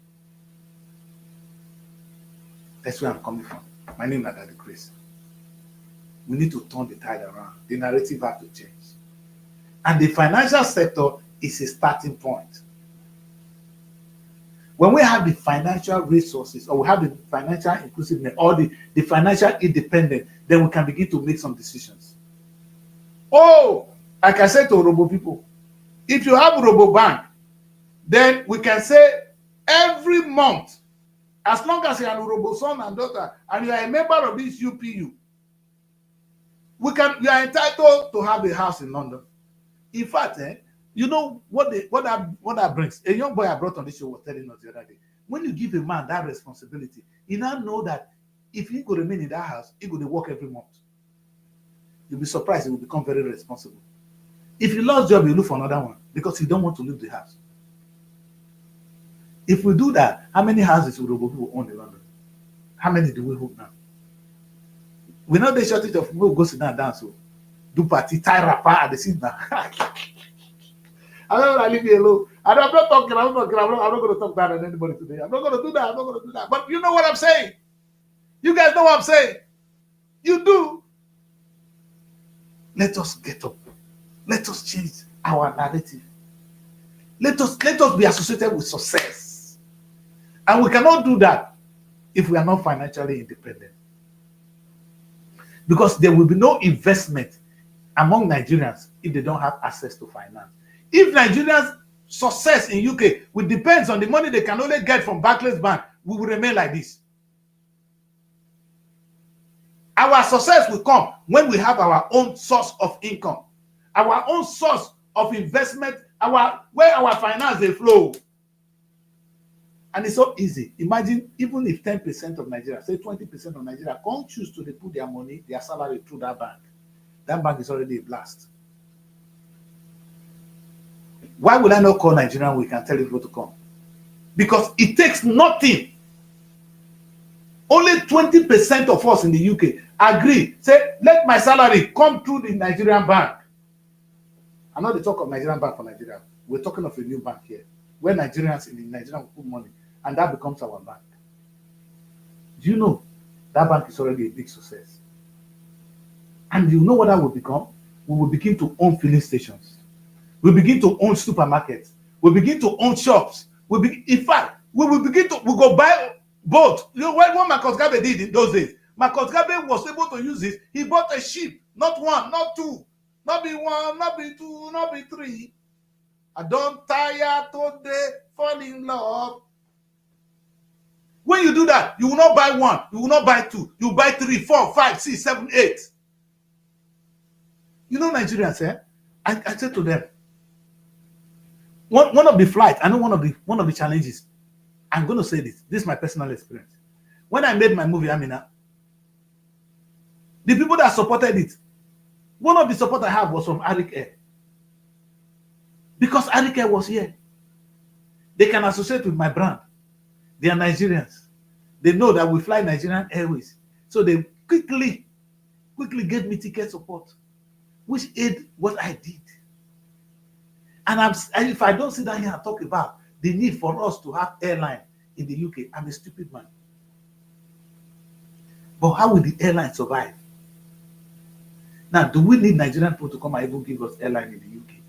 That's where I'm coming from. My name is Daddy Chris. We need to turn the tide around. The narrative has to change. And the financial sector is a starting point. When we have the financial resources, or we have the financial inclusiveness, or the financial independence, then we can begin to make some decisions. Oh, like I said to Robo people, if you have Robo Bank, then we can say every month, as long as you are a Robo son and daughter, and you are a member of this UPU, you are entitled to have a house in London. In fact, you know what that brings? A young boy I brought on this show was telling us the other day. When you give a man that responsibility, he now know that if he could remain in that house, he could work every month. You'll be surprised he will become very responsible. If he lost job, he'll look for another one because he don't want to leave the house. If we do that, how many houses will Robo people own in London? How many do we hold now? We know the shortage of people who go sit down and dance, so do party, tie rapper at the scene now. I don't want to leave you alone. I'm not talking. I'm not going to talk bad on anybody today. I'm not going to do that. I'm not going to do that. But you know what I'm saying. You guys know what I'm saying. You do. Let us get up. Let us change our narrative. Let us be associated with success. And we cannot do that if we are not financially independent. Because there will be no investment among Nigerians if they don't have access to finance. If Nigerians' success in UK will depends on the money they can only get from Barclays Bank, we will remain like this. Our success will come when we have our own source of income, our own source of investment, where our finance they flow. And it's so easy. Imagine even if 10% of Nigeria, say 20% of Nigeria, can't choose to put their money, their salary through that bank is already a blast. Why would I not call Nigerian week and tell people to come? Because it takes nothing. Only 20% of us in the UK agree, say, let my salary come through the Nigerian bank. I'm not the talk of Nigerian bank for Nigeria. We're talking of a new bank here, where Nigerians in the Nigerian will put money, and that becomes our bank. Do you know that bank is already a big success? And you know what that will become? We will begin to own filling stations. We begin to own supermarkets. We begin to own shops. In fact, we will begin to go buy boat. You know what Marcus Garvey did in those days? Marcus Garvey was able to use this. He bought a ship, not one, not two, not be one, not be two, not be three. I don't tire today, fall in love. When you do that, you will not buy one, you will not buy two, you buy 3, 4, 5, 6, 7, 8. You know, Nigerians, I said to them, one of the flights, I know one of the challenges. I'm going to say this. This is my personal experience. When I made my movie Amina, the people that supported it, one of the support I have was from Arik Air. Because Arik Air was here. They can associate with my brand. They are Nigerians. They know that we fly Nigerian Airways. So they quickly gave me ticket support, which aid what I did. And if I don't sit down here and talk about the need for us to have airline in the UK, I'm a stupid man. But how will the airline survive? Now, do we need Nigerian people to come and even give us airline in the UK?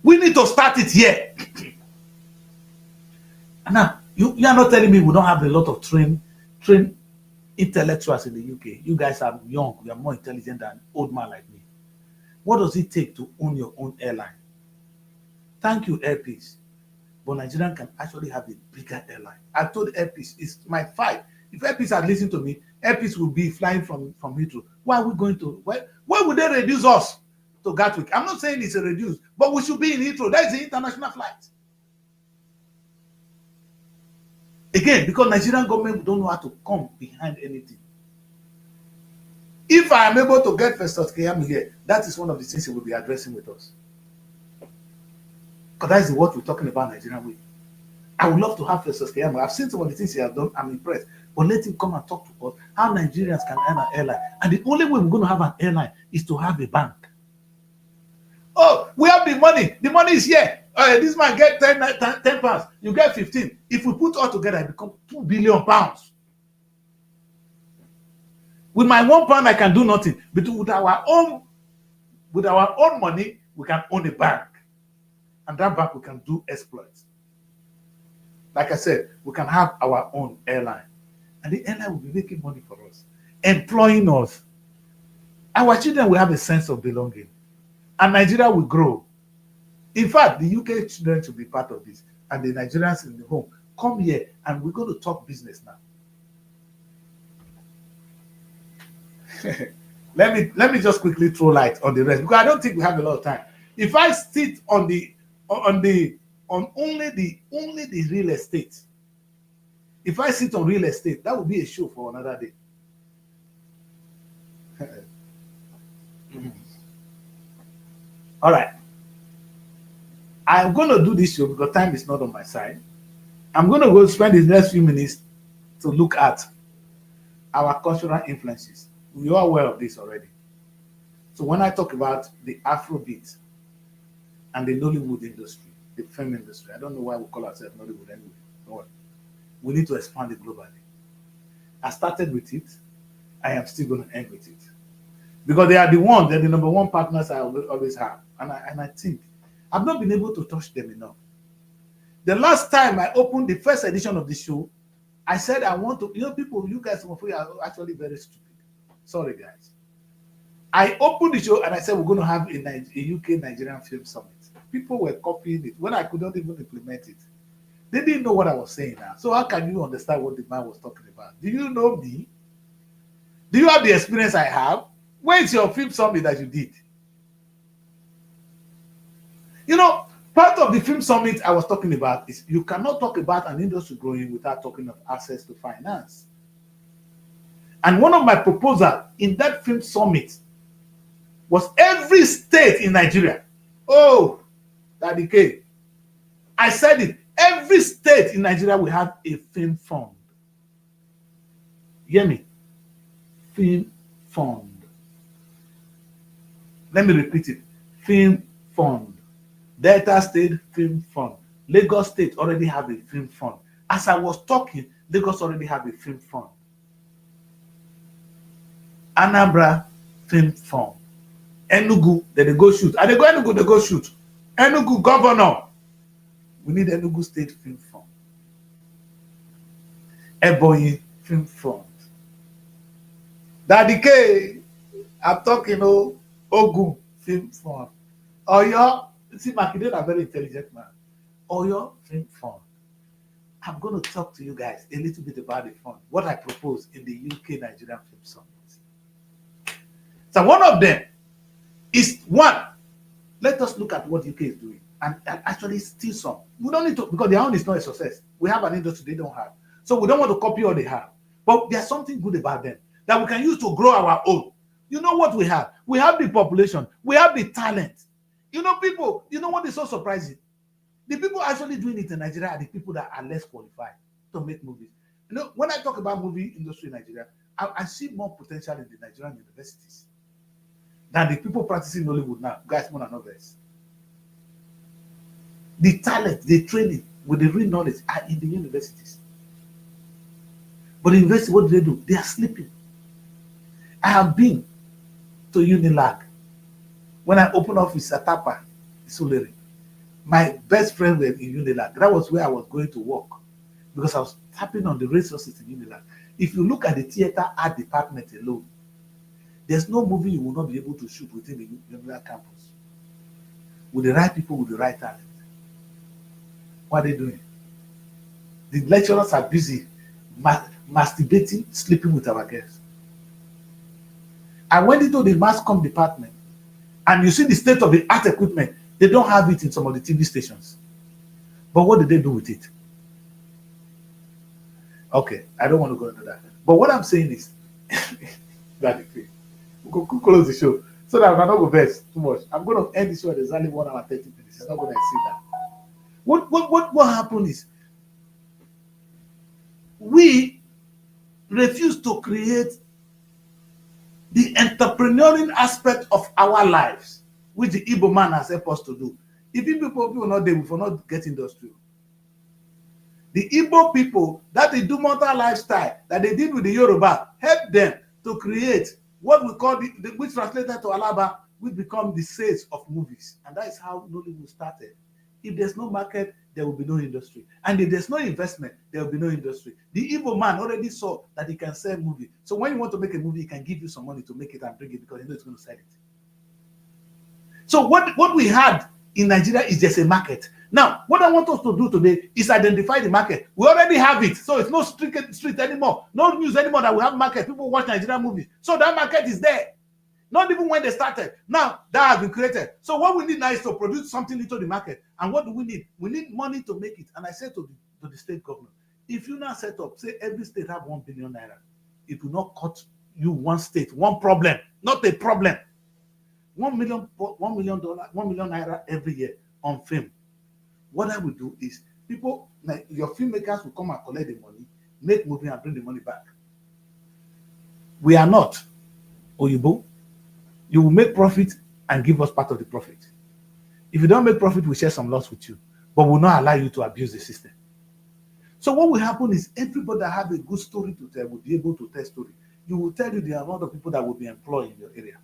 We need to start it here. And now, you are not telling me we don't have a lot of trained intellectuals in the UK. You guys are young, you are more intelligent than an old man like me. What does it take to own your own airline? Thank you, Air Peace. But Nigerian can actually have a bigger airline. I told Air Peace, it's my fight. If Air Peace had listened to me, Air Peace will be flying from Heathrow. Why are we going to, why would they reduce us to Gatwick? I'm not saying it's a reduce, but we should be in Heathrow. That is the international flight. Again, because Nigerian government don't know how to come behind anything. If I am able to get Festus Keyamo here, that is one of the things he will be addressing with us. Because that is what we're talking about Nigerian way. I would love to have Festus Keyamo. I've seen some of the things he has done. I'm impressed. But let him come and talk to us how Nigerians can earn an airline. And the only way we're going to have an airline is to have a bank. Oh, we have the money. The money is here. This man get 10 pounds. You get 15. If we put all together, it becomes 2 billion pounds. With my £1, I can do nothing. But with our own money, we can own a bank. And that bank, we can do exploits. Like I said, we can have our own airline. And the airline will be making money for us, employing us. Our children will have a sense of belonging. And Nigeria will grow. In fact, the UK children should be part of this. And the Nigerians in the home, come here and we're going to talk business now. Let me just quickly throw light on the rest, because I don't think we have a lot of time. If I sit on only the real estate, if I sit on real estate, that would be a show for another day. All right. I'm going to do this show because time is not on my side. I'm going to go spend the next few minutes to look at our cultural influences. You are aware of this already. So when I talk about the Afrobeat and the Nollywood industry, the film industry, I don't know why we call ourselves Nollywood anyway. No, we need to expand it globally. I started with it. I am still going to end with it. Because they are the ones, they're the number one partners I always have. And I think I've not been able to touch them enough. The last time I opened the first edition of the show, I said I want to, people, you guys are actually very stupid. Sorry, guys. I opened the show and I said we're going to have a UK Nigerian Film Summit. People were copying it when I could not even implement it. They didn't know what I was saying now. So how can you understand what the man was talking about? Do you know me? Do you have the experience I have? Where's your film summit that you did? Part of the film summit I was talking about is you cannot talk about an industry growing without talking of access to finance. And one of my proposals in that film summit was every state in Nigeria. Oh, Daddy K. I said it. Every state in Nigeria will have a film fund. You hear me? Film fund. Let me repeat it. Film fund. Delta State Film Fund. Lagos State already have a film fund. As I was talking, Lagos already have a film fund. Anambra Film Fund. Enugu, they go shoot. And they go Enugu, they go shoot. Enugu governor. We need Enugu State Film Fund. Ebonyi Film Fund. Daddy K, I'm talking Ogun Film Fund. Oyo See, Makinde is a very intelligent man. Oyo Film Fund. I'm going to talk to you guys a little bit about the fund, what I propose in the UK Nigerian Film Summit. So one of them is one, let us look at what UK is doing and actually steal some. We don't need to, because their own is not a success. We have an industry they don't have. So we don't want to copy what they have. But there's something good about them that we can use to grow our own. You know what we have? We have the population. We have the talent. You know, people, you know what is so surprising? The people actually doing it in Nigeria are the people that are less qualified to make movies. You know, when I talk about movie industry in Nigeria, I see more potential in the Nigerian universities than the people practicing Nollywood now, guys, more than others. The talent, the training with the real knowledge are in the universities. But the university, what do? They are sleeping. I have been to Unilag. When I opened office at Tapa, Sulere, my best friend were in Unilag. That was where I was going to work because I was tapping on the resources in Unilag. If you look at the theater art department alone, there's no movie you will not be able to shoot within the Unilag campus with the right people, with the right talent. What are they doing? The lecturers are busy masturbating, sleeping with our guests. I went into the mass comm department and you see the state of the art equipment. They don't have it in some of the TV stations. But what did they do with it? Okay, I don't want to go into that. But what I'm saying is, that we'll close the show so that I cannot go best too much. I'm going to end this show at exactly 1 hour 30 minutes. It's not going to exceed that. What happened is we refuse to create the entrepreneurial aspect of our lives, which the Igbo man has helped us to do. If people will not there, we will not get industrial. The Igbo people that they do mortal lifestyle that they did with the Yoruba help them to create what we call which translated to Alaba, which become the sales of movies, and that is how Nollywood started. If there's no market, there will be no industry. And if there's no investment, there will be no industry. The Igbo man already saw that he can sell movie. So when you want to make a movie, he can give you some money to make it and bring it because he knows he's going to sell it. So what we had in Nigeria is just a market. Now, what I want us to do today is identify the market. We already have it. So it's no street anymore. No news anymore that we have market. People watch Nigerian movies. So that market is there. Not even when they started. Now, that has been created. So what we need now is to produce something into the market. And what do we need? We need money to make it. And I said to the state government, if you now set up, say every state have 1 billion naira, it will not cut you one state, one problem, not a problem. $1 million naira every year on film. What I will do is people, like your filmmakers will come and collect the money, make movie and bring the money back. We are not Oyibo. You will make profit and give us part of the profit. If you don't make profit, we'll share some loss with you, but we'll not allow you to abuse the system. So what will happen is everybody that have a good story to tell will be able to tell story. You will tell you the amount of people that will be employed in your area.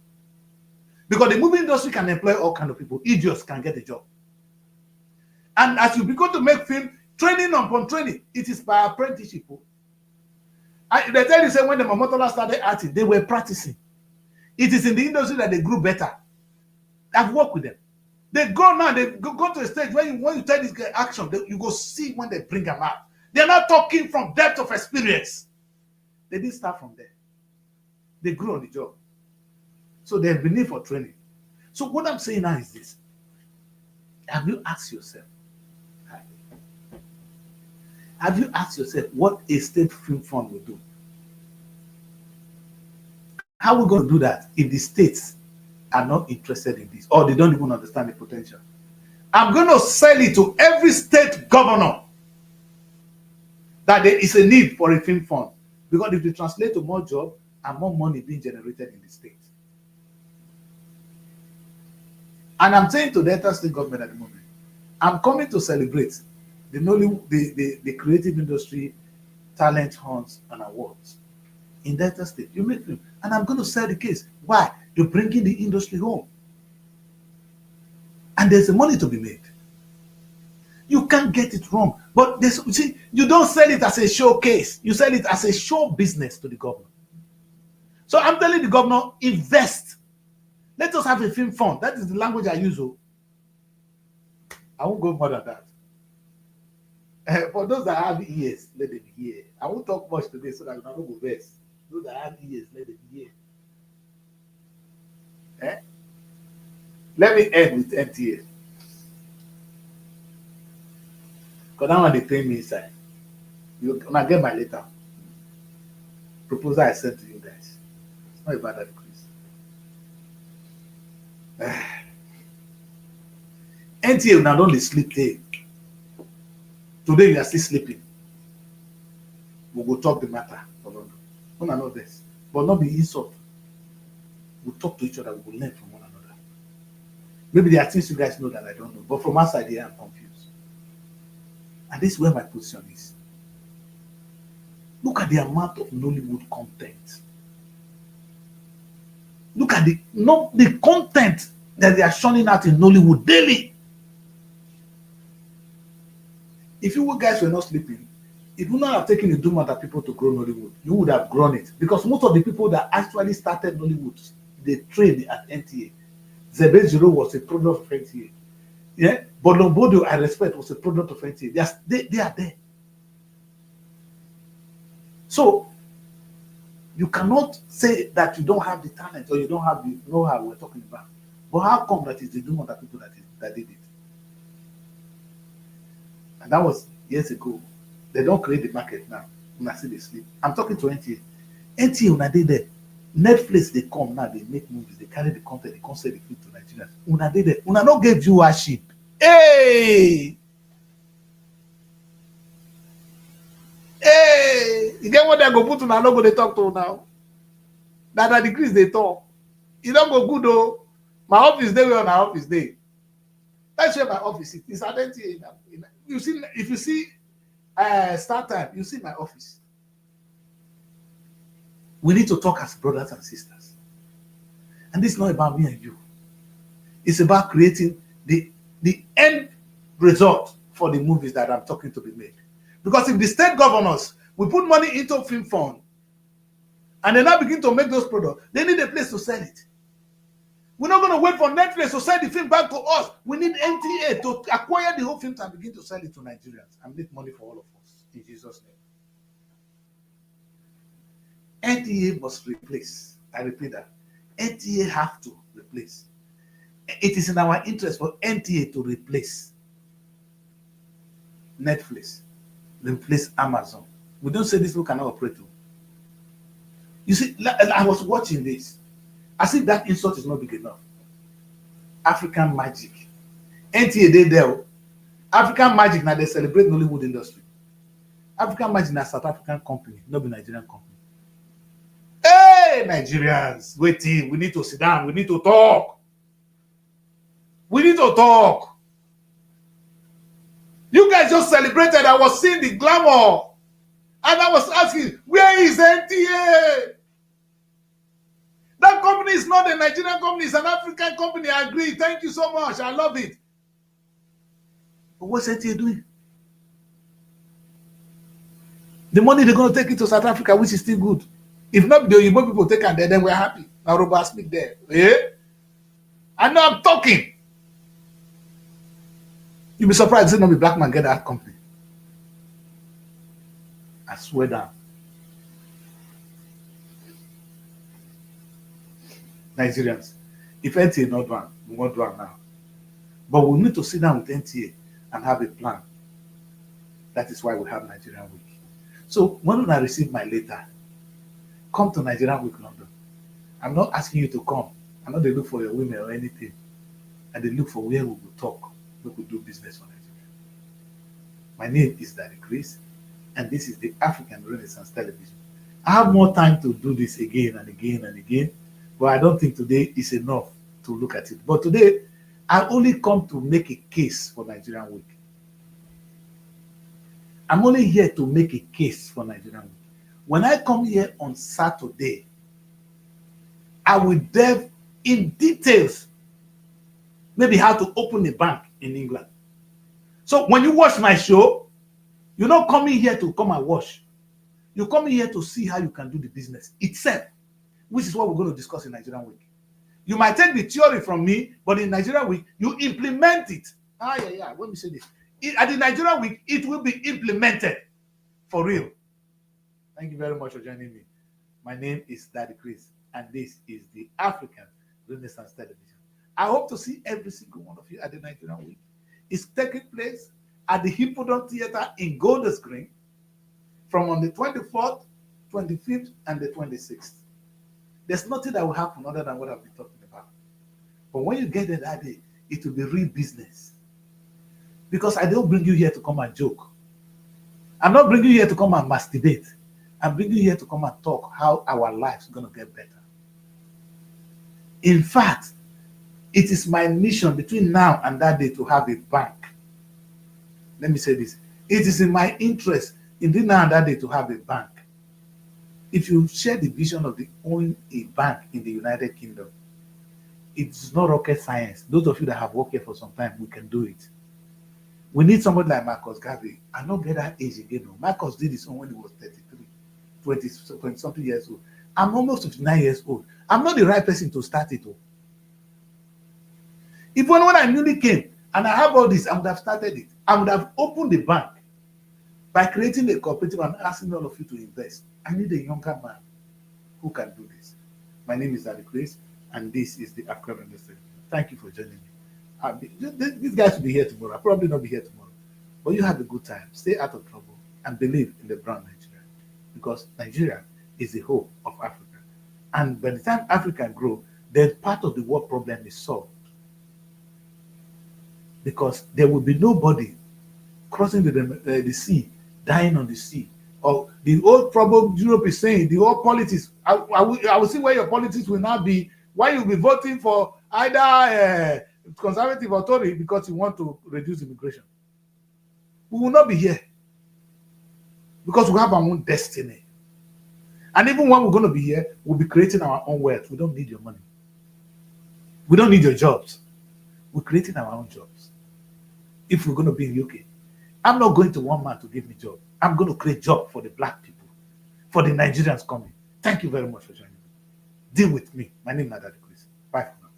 Because the movie industry can employ all kinds of people. Idiots can get a job. And as you begin to make film, training upon training, it is by apprenticeship. They tell you, say, when the Mamotola started acting, they were practicing. It is in the industry that they grew better. I've worked with them. They go now, they go to a stage where when you tell this guy action, you go see when they bring them out. They're not talking from depth of experience. They didn't start from there. They grew on the job. So they have been need for training. So what I'm saying now is this. Have you asked yourself what a state film fund will do? How are we going to do that if the states are not interested in this or they don't even understand the potential? I'm going to sell it to every state governor that there is a need for a film fund, because if they translate to more jobs and more money being generated in the state. And I'm saying to the Delta State government at the moment, I'm coming to celebrate the creative industry talent hunts and awards in Delta State. You make film, and I'm going to sell the case. Why? You're bringing the industry home, and there's money to be made. You can't get it wrong, but see, you don't sell it as a showcase. You sell it as a show business to the governor. So I'm telling the governor, invest. Let us have a film fund. That is the language I use. I won't go more than that. For those that have ears, let them hear. I won't talk much today so that I don't go verse. Those that have ears, let them hear. Let me end with NTA. Because that one they pay me inside. You when I get my letter. Proposal I sent to you guys. It's not about that decrease. NTA now don't sleep day. Today you are still sleeping. We will talk the matter for London. One another this. But not be insult. We'll talk to each other, we will learn from one another. Maybe there are things you guys know that I don't know. But from outside here I'm confused. And this is where my position is. Look at the amount of Nollywood content. Look at the content that they are showing out in Nollywood daily. If you guys were not sleeping, if you would not have taken the doom of people to grow Nollywood, you would have grown it. Because most of the people that actually started Nollywood, they trained at NTA. Zebe Zero was a product of NTA. Yeah? But Lombodo, I respect, was a product of NTA. They are there. So, you cannot say that you don't have the talent or you don't have the know-how we're talking about. But how come that is the doom of the people that did it? And that was years ago. They don't create the market now. When I see they sleep. I'm talking to NTA. NTA, when I did that, Netflix, they come now, they make movies, they carry the content, they come sell the film to Nigerians. When I did that, when I don't get viewership, hey! Hey! You get what they go put on our logo they talk to now? That decrease they talk. It don't go good though. My office day on our office day. That's where my office is. It's at NTA. You see, if you see start time, you see my office. We need to talk as brothers and sisters. And this is not about me and you. It's about creating the end result for the movies that I'm talking to be made. Because if the state governors will put money into film fund and they now begin to make those products, they need a place to sell it. We're not going to wait for Netflix to sell the film back to us. We need NTA to acquire the whole film and begin to sell it to Nigerians and make money for all of us. In Jesus' name. NTA must replace. I repeat that. NTA have to replace. It is in our interest for NTA to replace Netflix, replace Amazon. We don't say this people cannot operate. You see, I was watching this. I think that insult is not big enough. African Magic. NTA they there. African Magic now they celebrate Nollywood industry. African Magic na South African company, not be Nigerian company. Hey, Nigerians, waiting. We need to sit down. We need to talk. We need to talk. You guys just celebrated. I was seeing the glamour. And I was asking, where is NTA? That company is not a Nigerian company. It's an African company. I agree. Thank you so much. I love it. But what's NTA doing? The money they're going to take it to South Africa, which is still good. If not, the Yoruba people take it there, then we're happy. Now, Yoruba speak there. Yeah? I know I'm talking. You'll be surprised it's not be black man get that company. I swear down. Nigerians, if NTA not done, we won't do it now. But we need to sit down with NTA and have a plan. That is why we have Nigerian Week. So when I receive my letter, come to Nigerian Week London. I'm not asking you to come. I'm not they look for your women or anything. And they look for where we will talk. We could do business for Nigeria. My name is Daddy Chris, and this is the African Renaissance Television. I have more time to do this again and again and again, but I don't think today is enough to look at it. But today, I only come to make a case for Nigerian Week. I'm only here to make a case for Nigerian Week. When I come here on Saturday, I will delve in details, maybe how to open a bank in England. So when you watch my show, you're not coming here to come and watch. You're coming here to see how you can do the business itself, which is what we're going to discuss in Nigerian Week. You might take the theory from me, but in Nigerian Week, you implement it Let me say this. At the Nigerian week, it will be implemented for real. Thank you very much for joining me. My name is Daddy Chris, and this is the African Renaissance Television. I hope to see every single one of you at the Nigerian week. It's taking place at the Hippodrome Theatre in Golders Green from on the 24th, 25th, and the 26th. There's nothing that will happen other than what I've been talking about. But when you get there that day, it will be real business. Because I don't bring you here to come and joke. I'm not bringing you here to come and masturbate. I'm bringing you here to come and talk how our lives are going to get better. In fact, it is my mission between now and that day to have a bank. Let me say this. It is in my interest in the now and that day to have a bank. If you share the vision of owning a bank in the United Kingdom, it's not rocket science. Those of you that have worked here for some time, we can do it. We need somebody like Marcus Garvey. I don't get that age again. No. Marcus did his own when he was 33, 20 something years old. I'm almost 59 years old. I'm not the right person to start it. If when I newly came and I have all this, I would have started it. I would have opened the bank by creating a cooperative and asking all of you to invest. I need a younger man who can do this. My name is Daddy Chris, and this is the African Renaissance. Thank you for joining me. These guys will be here tomorrow. I'll probably not be here tomorrow. But you have a good time. Stay out of trouble and believe in the brown Nigeria. Because Nigeria is the hope of Africa. And by the time Africa grows, then part of the world problem is solved. Because there will be nobody crossing the sea, dying on the sea. Or the old problem Europe is saying, the old politics, I will see where your politics will now be, why you'll be voting for either conservative authority because you want to reduce immigration. We will not be here because we have our own destiny. And even when we're going to be here, we'll be creating our own wealth. We don't need your money. We don't need your jobs. We're creating our own jobs. If we're going to be in UK, I'm not going to one man to give me a job. I'm going to create job for the black people, for the Nigerians coming. Thank you very much for joining me. Deal with me. My name is Daddy Chris. Bye for now.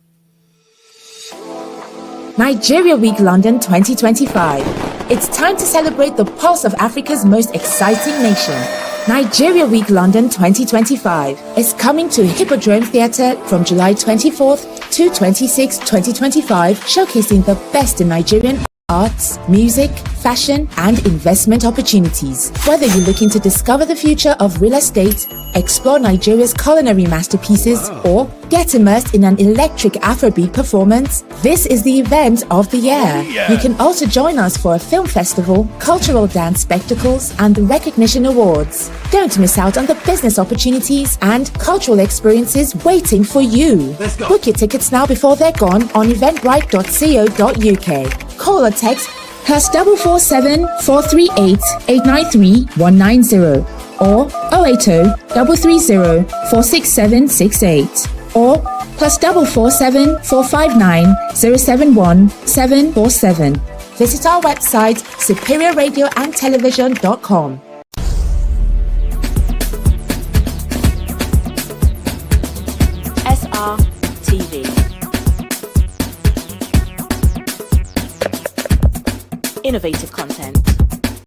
Nigeria Week London 2025. It's time to celebrate the pulse of Africa's most exciting nation. Nigeria Week London 2025 is coming to Hippodrome Theatre from July 24th to 26th, 2025, showcasing the best in Nigerian arts, music, fashion, and investment opportunities. Whether you're looking to discover the future of real estate, explore Nigeria's culinary masterpieces, or get immersed in an electric Afrobeat performance, this is the event of the year. You can also join us for a film festival, cultural dance spectacles, and recognition awards. Don't miss out on the business opportunities and cultural experiences waiting for you. Book your tickets now before they're gone on eventbrite.co.uk. Call or text +447 438 893 190 or 080 330 46768 or +447 459 071 747. Visit our website superiorradioandtelevision.com. SR TV. Innovative content.